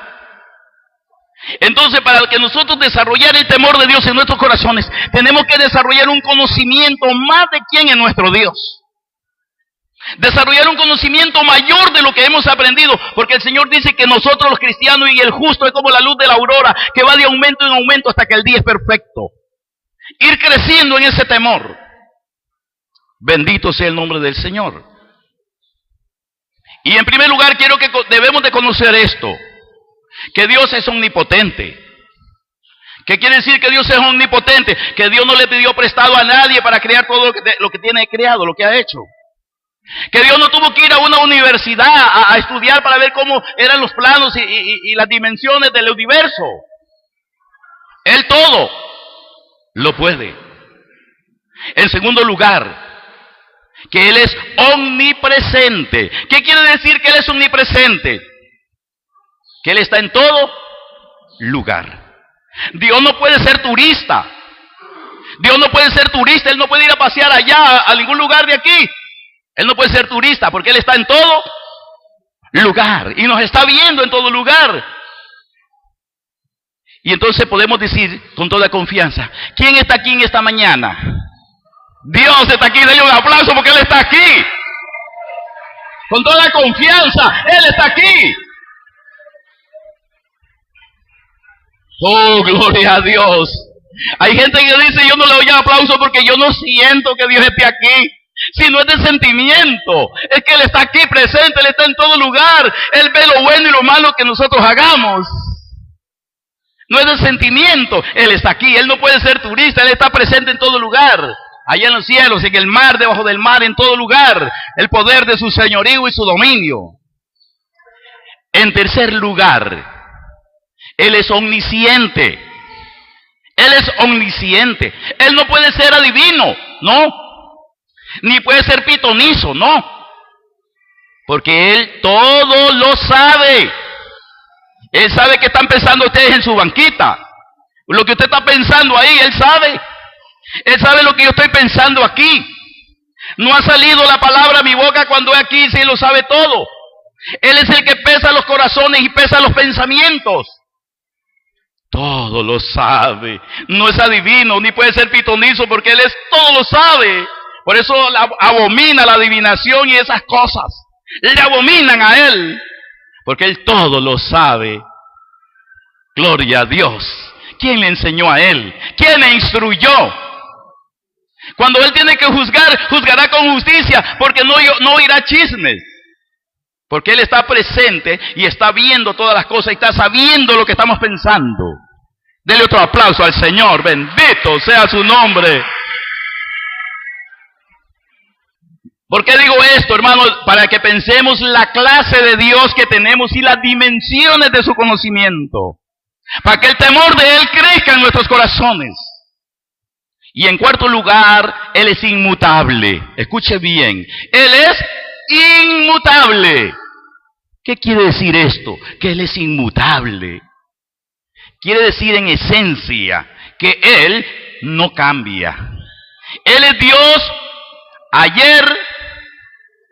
Entonces, para que nosotros desarrollar el temor de Dios en nuestros corazones, tenemos que desarrollar un conocimiento más de quién es nuestro Dios. Desarrollar un conocimiento mayor de lo que hemos aprendido, porque el Señor dice que nosotros los cristianos y el justo es como la luz de la aurora, que va de aumento en aumento hasta que el día es perfecto. Ir creciendo en ese temor. Bendito sea el nombre del Señor. Y en primer lugar debemos de conocer esto, que Dios es omnipotente. ¿Qué quiere decir que Dios es omnipotente? Que Dios no le pidió prestado a nadie para crear todo lo que tiene creado, lo que ha hecho. Que Dios no tuvo que ir a una universidad a estudiar para ver cómo eran los planos y las dimensiones del universo. Él todo lo puede. En segundo lugar, que Él es omnipresente. ¿Qué quiere decir que Él es omnipresente? Que Él está en todo lugar. Dios no puede ser turista. Dios no puede ser turista. Él no puede ir a pasear allá a ningún lugar de aquí. Él no puede ser turista porque Él está en todo lugar y nos está viendo en todo lugar. Y entonces podemos decir con toda confianza, ¿quién está aquí en esta mañana? Dios está aquí, denle un aplauso porque Él está aquí. Con toda confianza, Él está aquí. Oh, gloria a Dios. Hay gente que dice, yo no le doy aplauso porque yo no siento que Dios esté aquí. Si no es de sentimiento, es que Él está aquí presente, Él está en todo lugar. Él ve lo bueno y lo malo que nosotros hagamos. No es de sentimiento, Él está aquí. Él no puede ser turista, Él está presente en todo lugar. Allá en los cielos, en el mar, debajo del mar, en todo lugar. El poder de su señorío y su dominio. En tercer lugar, Él es omnisciente. Él es omnisciente. Él no puede ser adivino, no. Ni puede ser pitonizo, no. Porque Él todo lo sabe. Él sabe que están pensando ustedes en su banquita. Lo que usted está pensando ahí, Él sabe. Él sabe lo que yo estoy pensando aquí. No ha salido la palabra a mi boca cuando es aquí, si Él lo sabe todo. Él es el que pesa los corazones y pesa los pensamientos. Todo lo sabe. No es adivino, ni puede ser pitonizo, porque Él todo lo sabe. Por eso abomina la adivinación y esas cosas. Le abominan a Él, porque Él todo lo sabe. Gloria a Dios. ¿Quién le enseñó a Él? ¿Quién le instruyó? Cuando Él tiene que juzgar, juzgará con justicia, porque no oirá chismes. Porque Él está presente y está viendo todas las cosas y está sabiendo lo que estamos pensando. Dele otro aplauso al Señor. Bendito sea su nombre. ¿Por qué digo esto, hermano? Para que pensemos la clase de Dios que tenemos y las dimensiones de su conocimiento. Para que el temor de Él crezca en nuestros corazones. Y en cuarto lugar, Él es inmutable. Escuche bien. Él es inmutable. ¿Qué quiere decir esto? Que Él es inmutable. Quiere decir en esencia que Él no cambia. Él es Dios ayer,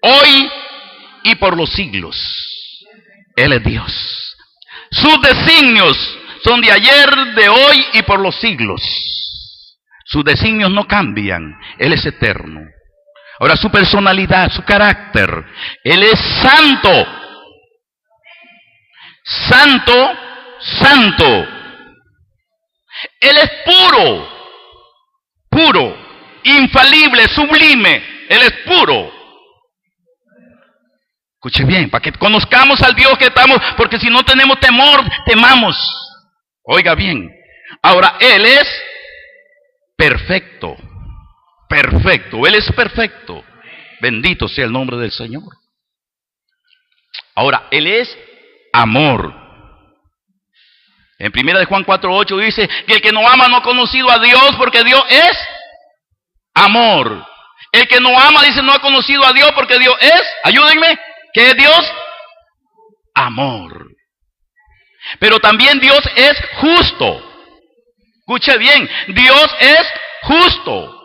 hoy y por los siglos. Él es Dios. Sus designios son de ayer, de hoy y por los siglos. Sus designios no cambian. Él es eterno. Ahora su personalidad, su carácter. Él es santo. Santo, santo. Él es puro. Puro. Infalible, sublime. Él es puro. Escuche bien, para que conozcamos al Dios que estamos, porque si no tenemos temor, temamos. Oiga bien. Ahora, Él es perfecto. Perfecto. Él es perfecto. Bendito sea el nombre del Señor. Ahora, Él es amor. En 1 de Juan 4:8 dice que el que no ama no ha conocido a Dios, porque Dios es amor. El que no ama, dice, no ha conocido a Dios, porque Dios es, ayúdenme, ¿qué es Dios? Amor. Pero también Dios es justo. Escuche bien, Dios es justo.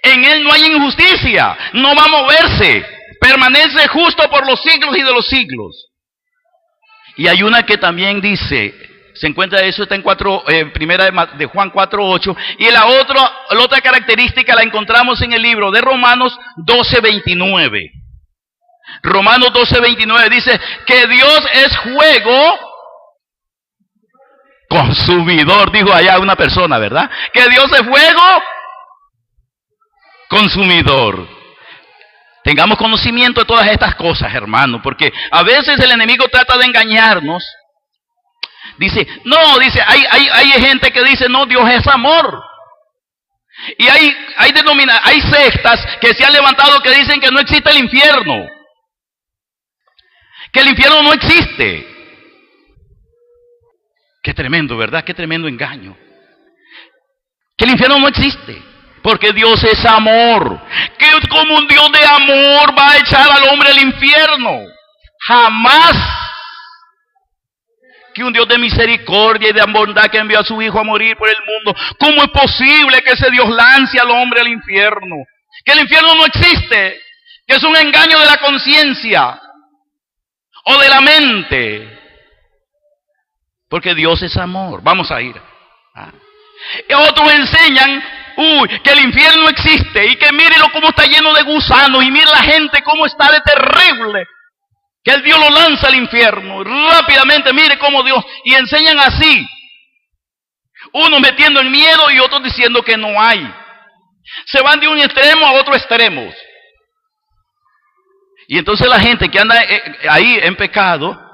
En Él no hay injusticia, no va a moverse, permanece justo por los siglos y de los siglos. Y hay una que también dice, se encuentra eso, está en primera de Juan 4:8, y la otra característica la encontramos en el libro de Romanos 12:29. Romanos 12:29 dice que Dios es fuego consumidor, dijo allá una persona, ¿verdad? Que Dios es fuego consumidor. Tengamos conocimiento de todas estas cosas, hermano, porque a veces el enemigo trata de engañarnos. Dice, hay gente que dice, no, Dios es amor. Y hay sectas que se han levantado que dicen que no existe el infierno. Que el infierno no existe. Qué tremendo, ¿verdad? Qué tremendo engaño. Que el infierno no existe. Porque Dios es amor. Que como un Dios de amor va a echar al hombre al infierno. Jamás. Que un Dios de misericordia y de bondad que envió a su Hijo a morir por el mundo. ¿Cómo es posible que ese Dios lance al hombre al infierno? Que el infierno no existe. Que es un engaño de la conciencia o de la mente. Porque Dios es amor. Vamos a ir. Y otros enseñan que el infierno existe y que mírelo cómo está lleno de gusanos y mire la gente cómo está de terrible. Que el Dios lo lanza al infierno rápidamente, mire cómo Dios, y enseñan así. Unos metiendo en miedo y otros diciendo que no hay. Se van de un extremo a otro extremo. Y entonces la gente que anda ahí en pecado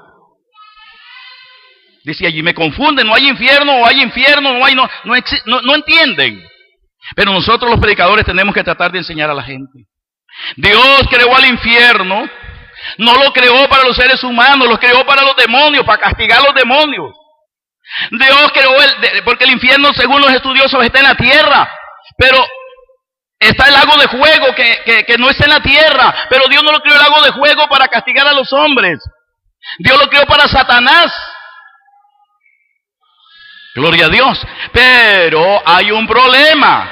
dice allí, me confunden, no hay infierno, o hay infierno, no entienden. Pero nosotros los predicadores tenemos que tratar de enseñar a la gente. Dios creó al infierno, no lo creó para los seres humanos, lo creó para los demonios, para castigar a los demonios. Dios creó porque el infierno, según los estudiosos, está en la tierra, pero está el lago de fuego que no está en la tierra, pero Dios no lo creó el lago de fuego para castigar a los hombres. Dios lo creó para Satanás. Gloria a Dios. Pero hay un problema.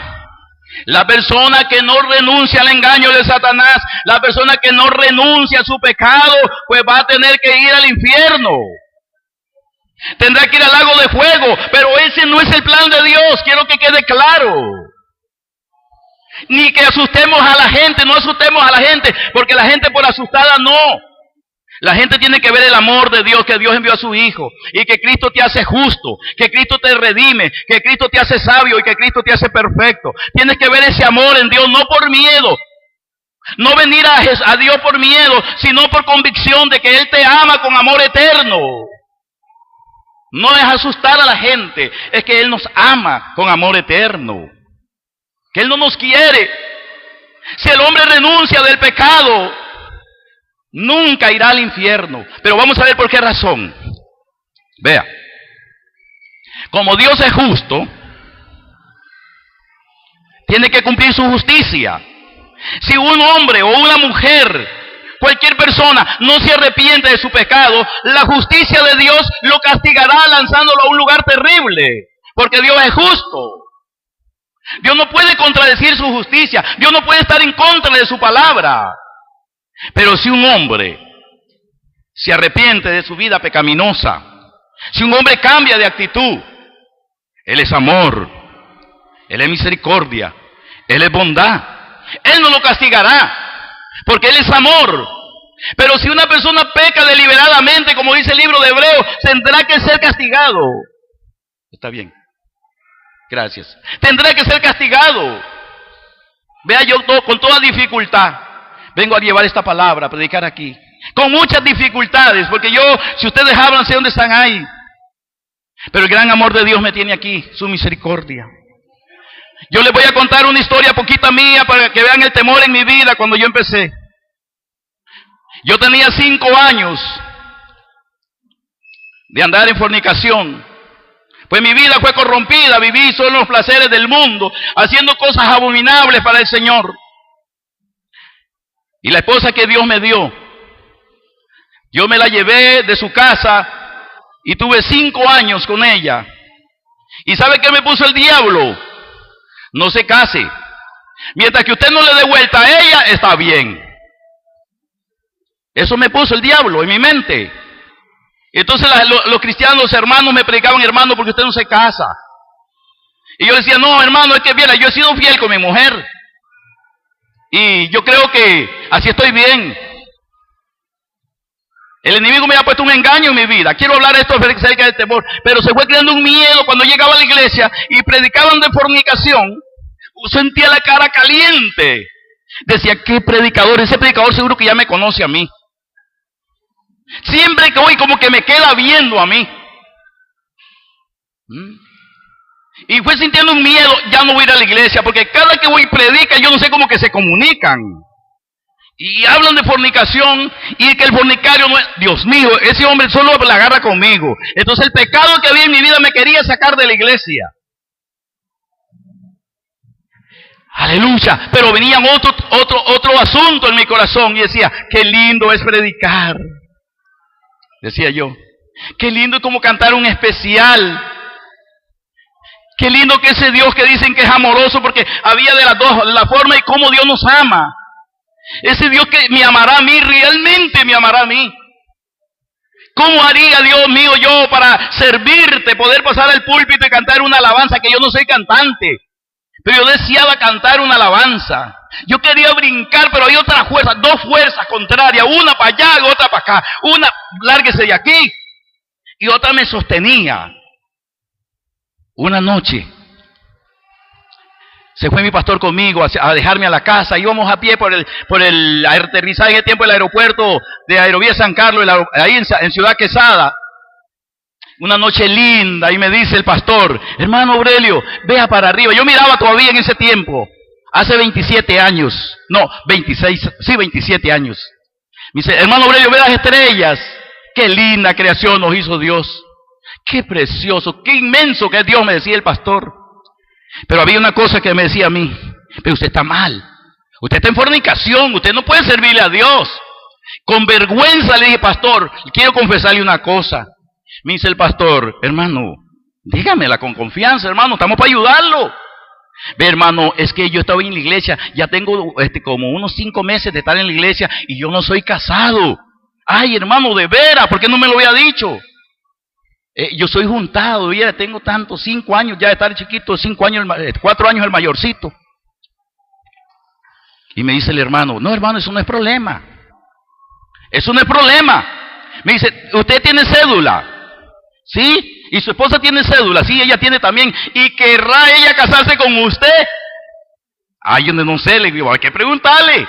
La persona que no renuncia al engaño de Satanás, la persona que no renuncia a su pecado, pues va a tener que ir al infierno. Tendrá que ir al lago de fuego, pero ese no es el plan de Dios, quiero que quede claro. Ni que asustemos a la gente, no asustemos a la gente, porque la gente por asustada no. La gente tiene que ver el amor de Dios, que Dios envió a su Hijo, y que Cristo te hace justo, que Cristo te redime, que Cristo te hace sabio y que Cristo te hace perfecto. Tienes que ver ese amor en Dios, no por miedo. No venir a Dios por miedo, sino por convicción de que Él te ama con amor eterno. No es asustar a la gente, es que Él nos ama con amor eterno. Que Él no nos quiere. Si el hombre renuncia del pecado, nunca irá al infierno. Pero vamos a ver por qué razón. Vea, como Dios es justo, tiene que cumplir su justicia. Si un hombre o una mujer, cualquier persona, no se arrepiente de su pecado, la justicia de Dios lo castigará lanzándolo a un lugar terrible, porque Dios es justo. Dios no puede contradecir su justicia, Dios no puede estar en contra de su palabra. Pero si un hombre se arrepiente de su vida pecaminosa, si un hombre cambia de actitud, Él es amor, Él es misericordia, Él es bondad, Él no lo castigará, porque Él es amor. Pero si una persona peca deliberadamente, como dice el libro de Hebreos, tendrá que ser castigado. Está bien. Gracias. Tendrá que ser castigado. Vea, yo con toda dificultad vengo a llevar esta palabra, a predicar aquí. Con muchas dificultades, porque si ustedes hablan, sé dónde están ahí. Pero el gran amor de Dios me tiene aquí, su misericordia. Yo les voy a contar una historia poquita mía para que vean el temor en mi vida cuando yo empecé. Yo tenía 5 años de andar en fornicación. Pues mi vida fue corrompida, viví solo en los placeres del mundo, haciendo cosas abominables para el Señor. Y la esposa que Dios me dio, yo me la llevé de su casa y tuve 5 años con ella. ¿Y sabe qué me puso el diablo? No se case. Mientras que usted no le dé vuelta a ella, está bien. Eso me puso el diablo en mi mente. Entonces los cristianos, los hermanos me predicaban, hermano, porque usted no se casa. Y yo decía, no, hermano, es que mira, yo he sido fiel con mi mujer. Y yo creo que así estoy bien. El enemigo me ha puesto un engaño en mi vida. Quiero hablar de esto acerca del temor. Pero se fue creando un miedo cuando llegaba a la iglesia y predicaban de fornicación. Sentía la cara caliente. Decía, ¿qué predicador? Ese predicador seguro que ya me conoce a mí. Siempre que voy como que me queda viendo a mí. Y fue sintiendo un miedo, ya no voy a ir a la iglesia, porque cada que voy y predica, yo no sé cómo que se comunican. Y hablan de fornicación, y que el fornicario no es, Dios mío, ese hombre solo la agarra conmigo. Entonces el pecado que había en mi vida me quería sacar de la iglesia. Aleluya. Pero venían otro asunto en mi corazón, y decía, qué lindo es predicar. Decía yo, qué lindo es como cantar un especial. Qué lindo que ese Dios que dicen que es amoroso, porque había de las dos, la forma y cómo Dios nos ama. Ese Dios que me amará a mí, realmente me amará a mí. ¿Cómo haría, Dios mío, yo para servirte, poder pasar al púlpito y cantar una alabanza? Que yo no soy cantante, pero yo deseaba cantar una alabanza. Yo quería brincar, pero hay otra fuerza, 2 fuerzas contrarias, una para allá y otra para acá. Una, lárguese de aquí, y otra me sostenía. Una noche se fue mi pastor conmigo a dejarme a la casa. Íbamos a pie por el aterrizaje en el tiempo del aeropuerto de Aerovía San Carlos, ahí en Ciudad Quesada. Una noche linda, y me dice el pastor, hermano Aurelio, vea para arriba. Yo miraba todavía en ese tiempo, hace 27 años, no, 26, sí, 27 años. Me dice, hermano Aurelio, ve las estrellas. Qué linda creación nos hizo Dios. Qué precioso, qué inmenso que es Dios, me decía el pastor. Pero había una cosa que me decía a mí, pero usted está mal. Usted está en fornicación, usted no puede servirle a Dios. Con vergüenza le dije, pastor, quiero confesarle una cosa. Me dice el pastor, hermano, dígamela con confianza, hermano, estamos para ayudarlo. Ve, hermano, es que yo estaba en la iglesia, ya tengo como unos 5 meses de estar en la iglesia y yo no soy casado. Ay, hermano, de veras, ¿por qué no me lo había dicho? Yo soy juntado, ya tengo tanto, 5 años ya de estar chiquito, 5 años, 4 años el mayorcito. Y me dice el hermano, no, hermano, eso no es problema. Eso no es problema. Me dice, ¿usted tiene cédula? ¿Sí? ¿Y su esposa tiene cédula? Sí, ella tiene también. ¿Y querrá ella casarse con usted? Ay, yo no sé, le digo, hay que preguntarle.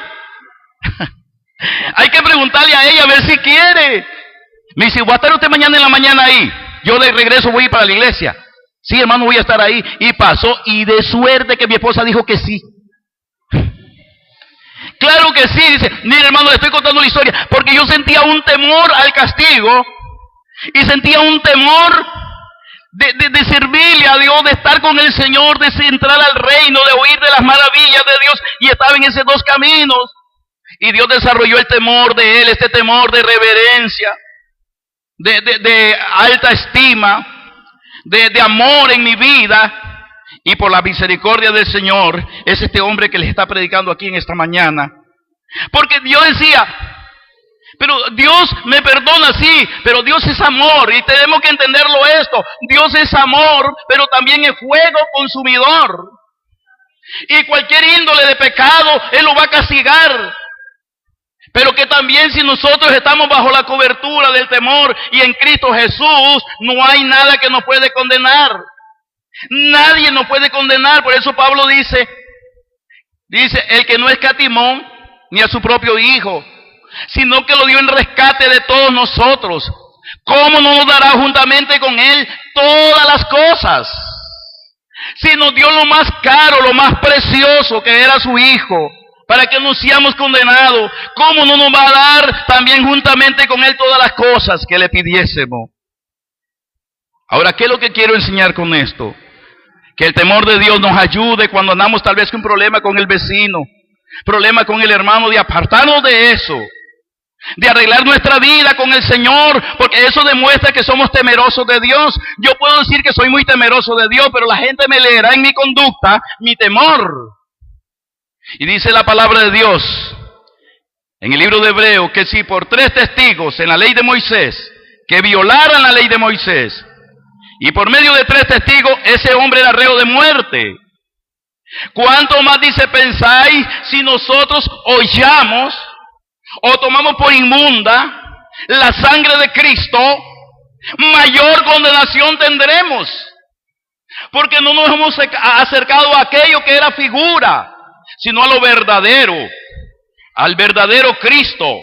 Hay que preguntarle a ella a ver si quiere. Me dice, ¿va a estar usted mañana en la mañana ahí? yo de regreso voy para la iglesia. Sí, hermano, voy a estar ahí. Y pasó, y de suerte que mi esposa dijo que sí. Claro que sí, dice, mire hermano, le estoy contando la historia, porque yo sentía un temor al castigo, y sentía un temor de servirle a Dios, de estar con el Señor, de entrar al reino, de oír de las maravillas de Dios, y estaba en esos dos caminos. Y Dios desarrolló el temor de Él, este temor de reverencia, de alta estima, de amor en mi vida. Y por la misericordia del Señor, es este hombre que les está predicando aquí en esta mañana. Porque Dios decía, pero Dios me perdona, sí, pero Dios es amor, y tenemos que entenderlo esto. Dios es amor, pero también es fuego consumidor. Y cualquier índole de pecado, Él lo va a castigar. Pero que también si nosotros estamos bajo la cobertura del temor y en Cristo Jesús, no hay nada que nos puede condenar. Nadie nos puede condenar. Por eso Pablo dice, el que no escatimó ni a su propio Hijo, sino que lo dio en rescate de todos nosotros, ¿cómo no nos dará juntamente con Él todas las cosas? Si nos dio lo más caro, lo más precioso, que era su Hijo, para que no seamos condenados, ¿cómo no nos va a dar también juntamente con Él todas las cosas que le pidiésemos? Ahora, ¿qué es lo que quiero enseñar con esto? Que el temor de Dios nos ayude cuando andamos tal vez con un problema con el vecino, problema con el hermano, de apartarnos de eso, de arreglar nuestra vida con el Señor, porque eso demuestra que somos temerosos de Dios. Yo puedo decir que soy muy temeroso de Dios, pero la gente me leerá en mi conducta mi temor. Y dice la palabra de Dios en el libro de Hebreos que si por 3 testigos en la ley de Moisés, que violaran la ley de Moisés, y por medio de 3 testigos ese hombre era reo de muerte, ¿cuánto más, dice, pensáis si nosotros hollamos o tomamos por inmunda la sangre de Cristo? Mayor condenación tendremos, porque no nos hemos acercado a aquello que era figura, sino a lo verdadero, al verdadero Cristo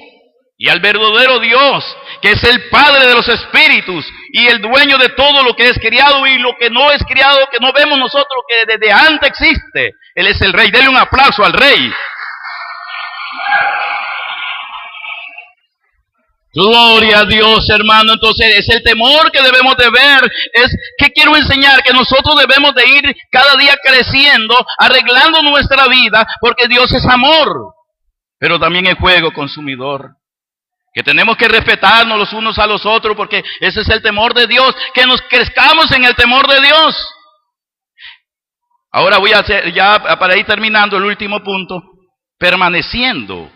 y al verdadero Dios, que es el Padre de los espíritus y el dueño de todo lo que es criado y lo que no es criado, que no vemos nosotros, que desde antes existe. Él es el Rey. Denle un aplauso al Rey. Gloria a Dios, hermano. Entonces es el temor que debemos de ver. ¿Qué quiero enseñar? Que nosotros debemos de ir cada día creciendo, arreglando nuestra vida, porque Dios es amor, pero también es fuego consumidor. Que tenemos que respetarnos los unos a los otros, porque ese es el temor de Dios. Que nos crezcamos en el temor de Dios. Ahora voy a hacer, ya para ir terminando, el último punto, permaneciendo.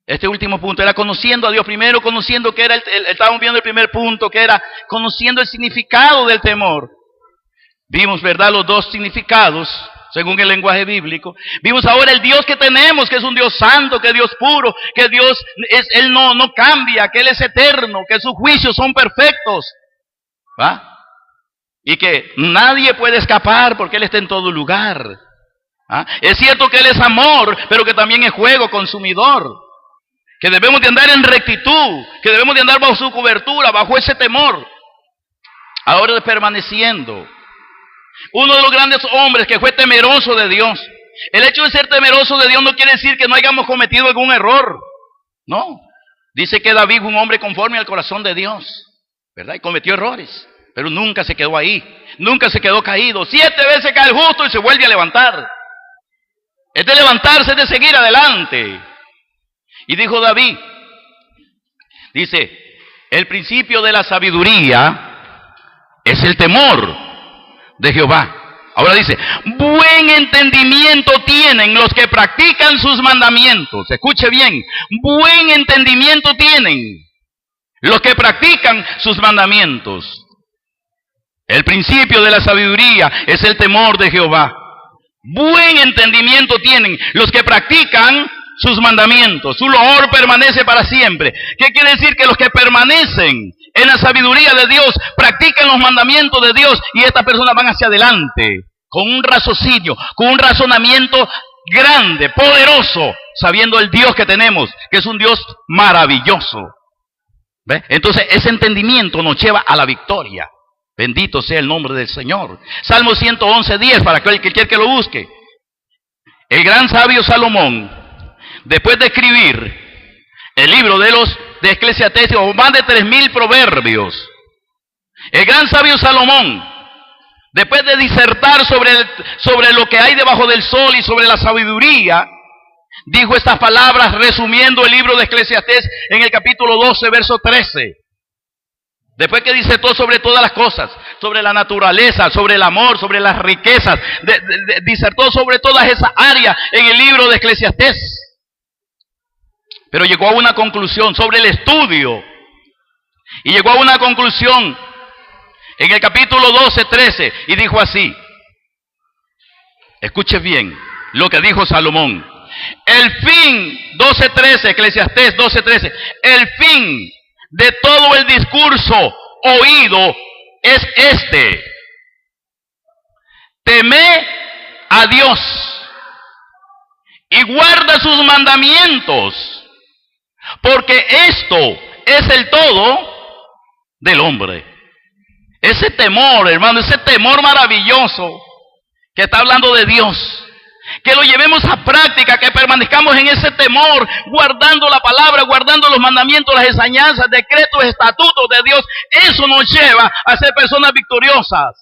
Este último punto era conociendo a Dios. Primero conociendo que era, estábamos viendo el primer punto, que era conociendo el significado del temor. Vimos, ¿verdad?, los 2 significados, según el lenguaje bíblico. Vimos ahora el Dios que tenemos, que es un Dios santo, que es Dios puro, que Dios Él no cambia, que Él es eterno, que sus juicios son perfectos, ¿va? Y que nadie puede escapar porque Él está en todo lugar. ¿Ah? Es cierto que Él es amor, pero que también es fuego consumidor. Que debemos de andar en rectitud, que debemos de andar bajo su cobertura, bajo ese temor. Ahora permaneciendo. Uno de los grandes hombres que fue temeroso de Dios. El hecho de ser temeroso de Dios no quiere decir que no hayamos cometido algún error. No. Dice que David fue un hombre conforme al corazón de Dios, ¿verdad? Y cometió errores, pero nunca se quedó ahí. Nunca se quedó caído. 7 veces cae el justo y se vuelve a levantar. Es de levantarse, es de seguir adelante. Y dijo David, dice, el principio de la sabiduría es el temor de Jehová. Ahora dice, buen entendimiento tienen los que practican sus mandamientos. Escuche bien, buen entendimiento tienen los que practican sus mandamientos. El principio de la sabiduría es el temor de Jehová. Buen entendimiento tienen los que practican sus mandamientos. Su loor permanece para siempre. ¿Qué quiere decir? Que los que permanecen en la sabiduría de Dios practican los mandamientos de Dios, y estas personas van hacia adelante con un raciocinio, con un razonamiento grande, poderoso, sabiendo el Dios que tenemos, que es un Dios maravilloso. ¿Ve? Entonces ese entendimiento nos lleva a la victoria. Bendito sea el nombre del Señor. Salmo 111:10, para aquel que quiera que lo busque. El gran sabio Salomón, después de escribir el libro de Eclesiastés, o más de 3000 proverbios, el gran sabio Salomón, después de disertar sobre lo que hay debajo del sol y sobre la sabiduría, dijo estas palabras resumiendo el libro de Eclesiastés en el capítulo 12, verso 13. Después que disertó sobre todas las cosas, sobre la naturaleza, sobre el amor, sobre las riquezas, disertó sobre todas esas áreas en el libro de Eclesiastés. Pero llegó a una conclusión sobre el estudio. Y llegó a una conclusión en el capítulo 12, 13. Y dijo así. Escuche bien lo que dijo Salomón. El fin, 12:13, Eclesiastés 12:13. El fin de todo el discurso oído es este: teme a Dios y guarda sus mandamientos, porque esto es el todo del hombre. Ese temor, hermano, ese temor maravilloso que está hablando de Dios, que lo llevemos a práctica, que permanezcamos en ese temor, guardando la palabra, guardando los mandamientos, las enseñanzas, decretos, estatutos de Dios. Eso nos lleva a ser personas victoriosas.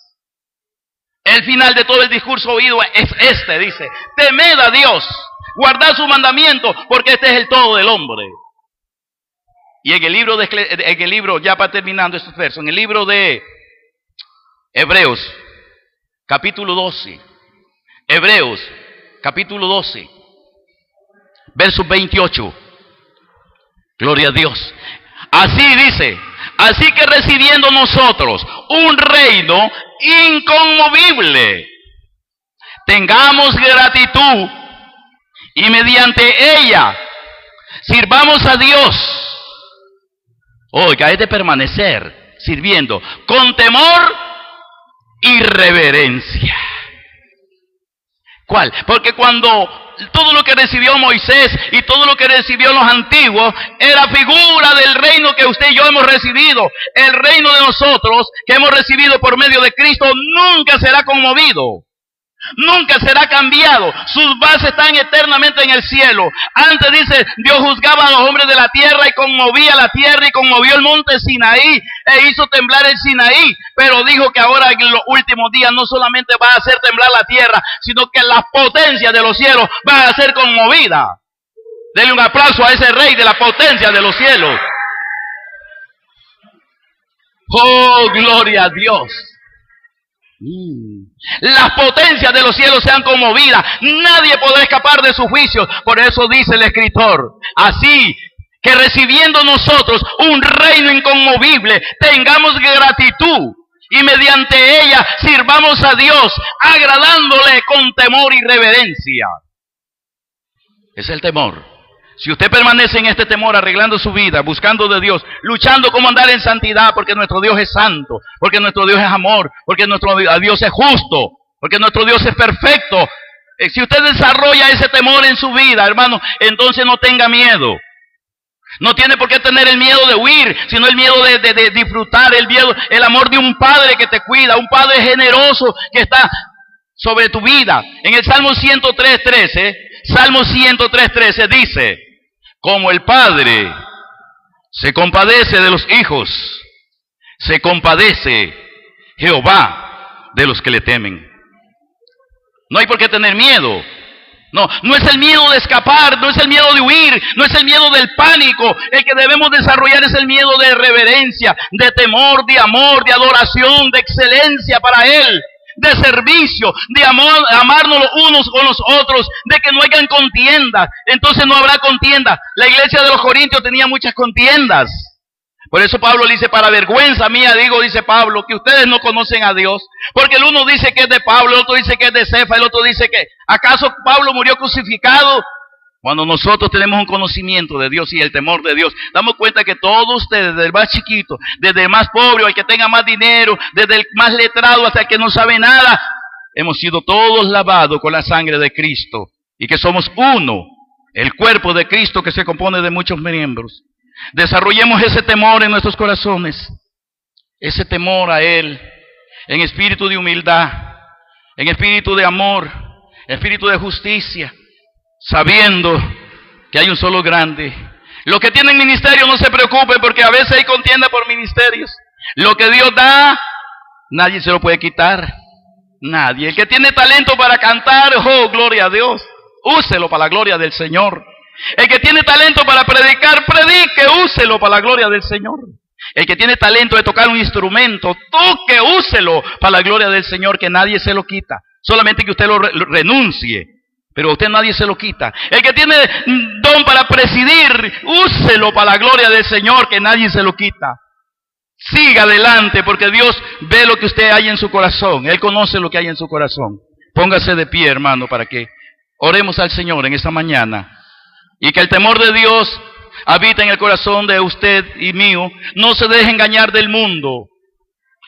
El final de todo el discurso oído es este, dice: temed a Dios, guardad sus mandamientos, porque este es el todo del hombre. Y en el libro, ya para terminando estos versos, en el libro de Hebreos, capítulo 12, Hebreos, capítulo 12, verso 28. Gloria a Dios. Así dice: así que recibiendo nosotros un reino inconmovible, tengamos gratitud y mediante ella sirvamos a Dios. Oiga, es de permanecer sirviendo con temor y reverencia. ¿Cuál? Porque cuando todo lo que recibió Moisés y todo lo que recibió los antiguos era figura del reino que usted y yo hemos recibido. El reino de nosotros que hemos recibido por medio de Cristo nunca será conmovido, nunca será cambiado. Sus bases están eternamente en el cielo. Antes dice, Dios juzgaba a los hombres de la tierra y conmovía la tierra y conmovió el monte Sinaí e hizo temblar el Sinaí. Pero dijo que ahora en los últimos días no solamente va a hacer temblar la tierra, sino que las potencias de los cielos van a ser conmovidas. Denle un aplauso a ese rey de la potencia de los cielos. Oh, gloria a Dios. Las potencias de los cielos sean conmovidas. Nadie podrá escapar de sus juicios. Por eso dice el escritor: así que recibiendo nosotros un reino inconmovible, tengamos gratitud y mediante ella sirvamos a Dios, agradándole con temor y reverencia. Es el temor. Si usted permanece en este temor, arreglando su vida, buscando de Dios, luchando como andar en santidad, porque nuestro Dios es santo, porque nuestro Dios es amor, porque nuestro Dios es justo, porque nuestro Dios es perfecto. Si usted desarrolla ese temor en su vida, hermano, entonces no tenga miedo. No tiene por qué tener el miedo de huir, sino el miedo de disfrutar, el amor de un padre que te cuida, un padre generoso que está sobre tu vida. En el Salmo 103:13 dice: como el Padre se compadece de los hijos, se compadece Jehová de los que le temen. No hay por qué tener miedo. No es el miedo de escapar, no es el miedo de huir, no es el miedo del pánico. El que debemos desarrollar es el miedo de reverencia, de temor, de amor, de adoración, de excelencia para Él, de servicio, de amor, amarnos los unos con los otros, de que no hayan contiendas. Entonces no habrá contiendas. La iglesia de los Corintios tenía muchas contiendas. Por eso Pablo le dice: para vergüenza mía digo, dice Pablo, que ustedes no conocen a Dios. Porque el uno dice que es de Pablo, el otro dice que es de Cefa, el otro dice que ¿acaso Pablo murió crucificado? Cuando nosotros tenemos un conocimiento de Dios y el temor de Dios, damos cuenta que todos ustedes, desde el más chiquito, desde el más pobre, al que tenga más dinero, desde el más letrado hasta el que no sabe nada, hemos sido todos lavados con la sangre de Cristo, y que somos uno, el cuerpo de Cristo, que se compone de muchos miembros. Desarrollemos ese temor en nuestros corazones, ese temor a Él, en espíritu de humildad, en espíritu de amor, en espíritu de justicia, sabiendo que hay un solo grande. Los que tienen ministerio no se preocupen, porque a veces hay contienda por ministerios. Lo que Dios da, nadie se lo puede quitar. Nadie. El que tiene talento para cantar, oh, gloria a Dios, úselo para la gloria del Señor. El que tiene talento para predicar, predique, úselo para la gloria del Señor. El que tiene talento de tocar un instrumento, toque, úselo para la gloria del Señor, que nadie se lo quita. Solamente que usted lo renuncie, pero a usted nadie se lo quita. El que tiene don para presidir, úselo para la gloria del Señor, que nadie se lo quita. Siga adelante, porque Dios ve lo que usted hay en su corazón. Él conoce lo que hay en su corazón. Póngase de pie, hermano, para que oremos al Señor en esta mañana. Y que el temor de Dios habita en el corazón de usted y mío. No se deje engañar del mundo.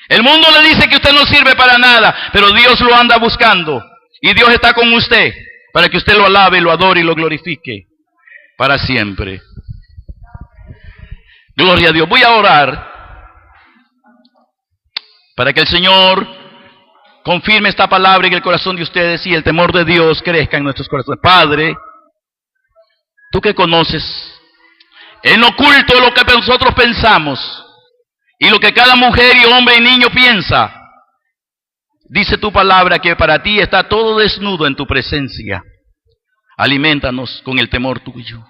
El mundo le dice que usted no sirve para nada, pero Dios lo anda buscando. Y Dios está con usted para que usted lo alabe, lo adore y lo glorifique para siempre. Gloria a Dios. Voy a orar para que el Señor confirme esta palabra en el corazón de ustedes y el temor de Dios crezca en nuestros corazones. Padre, tú que conoces en oculto lo que nosotros pensamos y lo que cada mujer y hombre y niño piensa, dice tu palabra que para ti está todo desnudo en tu presencia. Aliméntanos con el temor tuyo.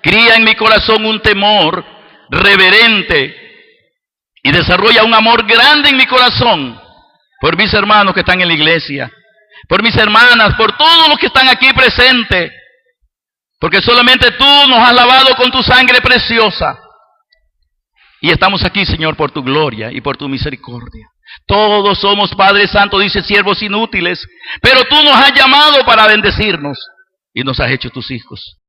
Cría en mi corazón un temor reverente y desarrolla un amor grande en mi corazón por mis hermanos que están en la iglesia, por mis hermanas, por todos los que están aquí presentes, porque solamente tú nos has lavado con tu sangre preciosa. Y estamos aquí, Señor, por tu gloria y por tu misericordia. Todos somos, Padre Santo, dice, siervos inútiles, pero tú nos has llamado para bendecirnos y nos has hecho tus hijos.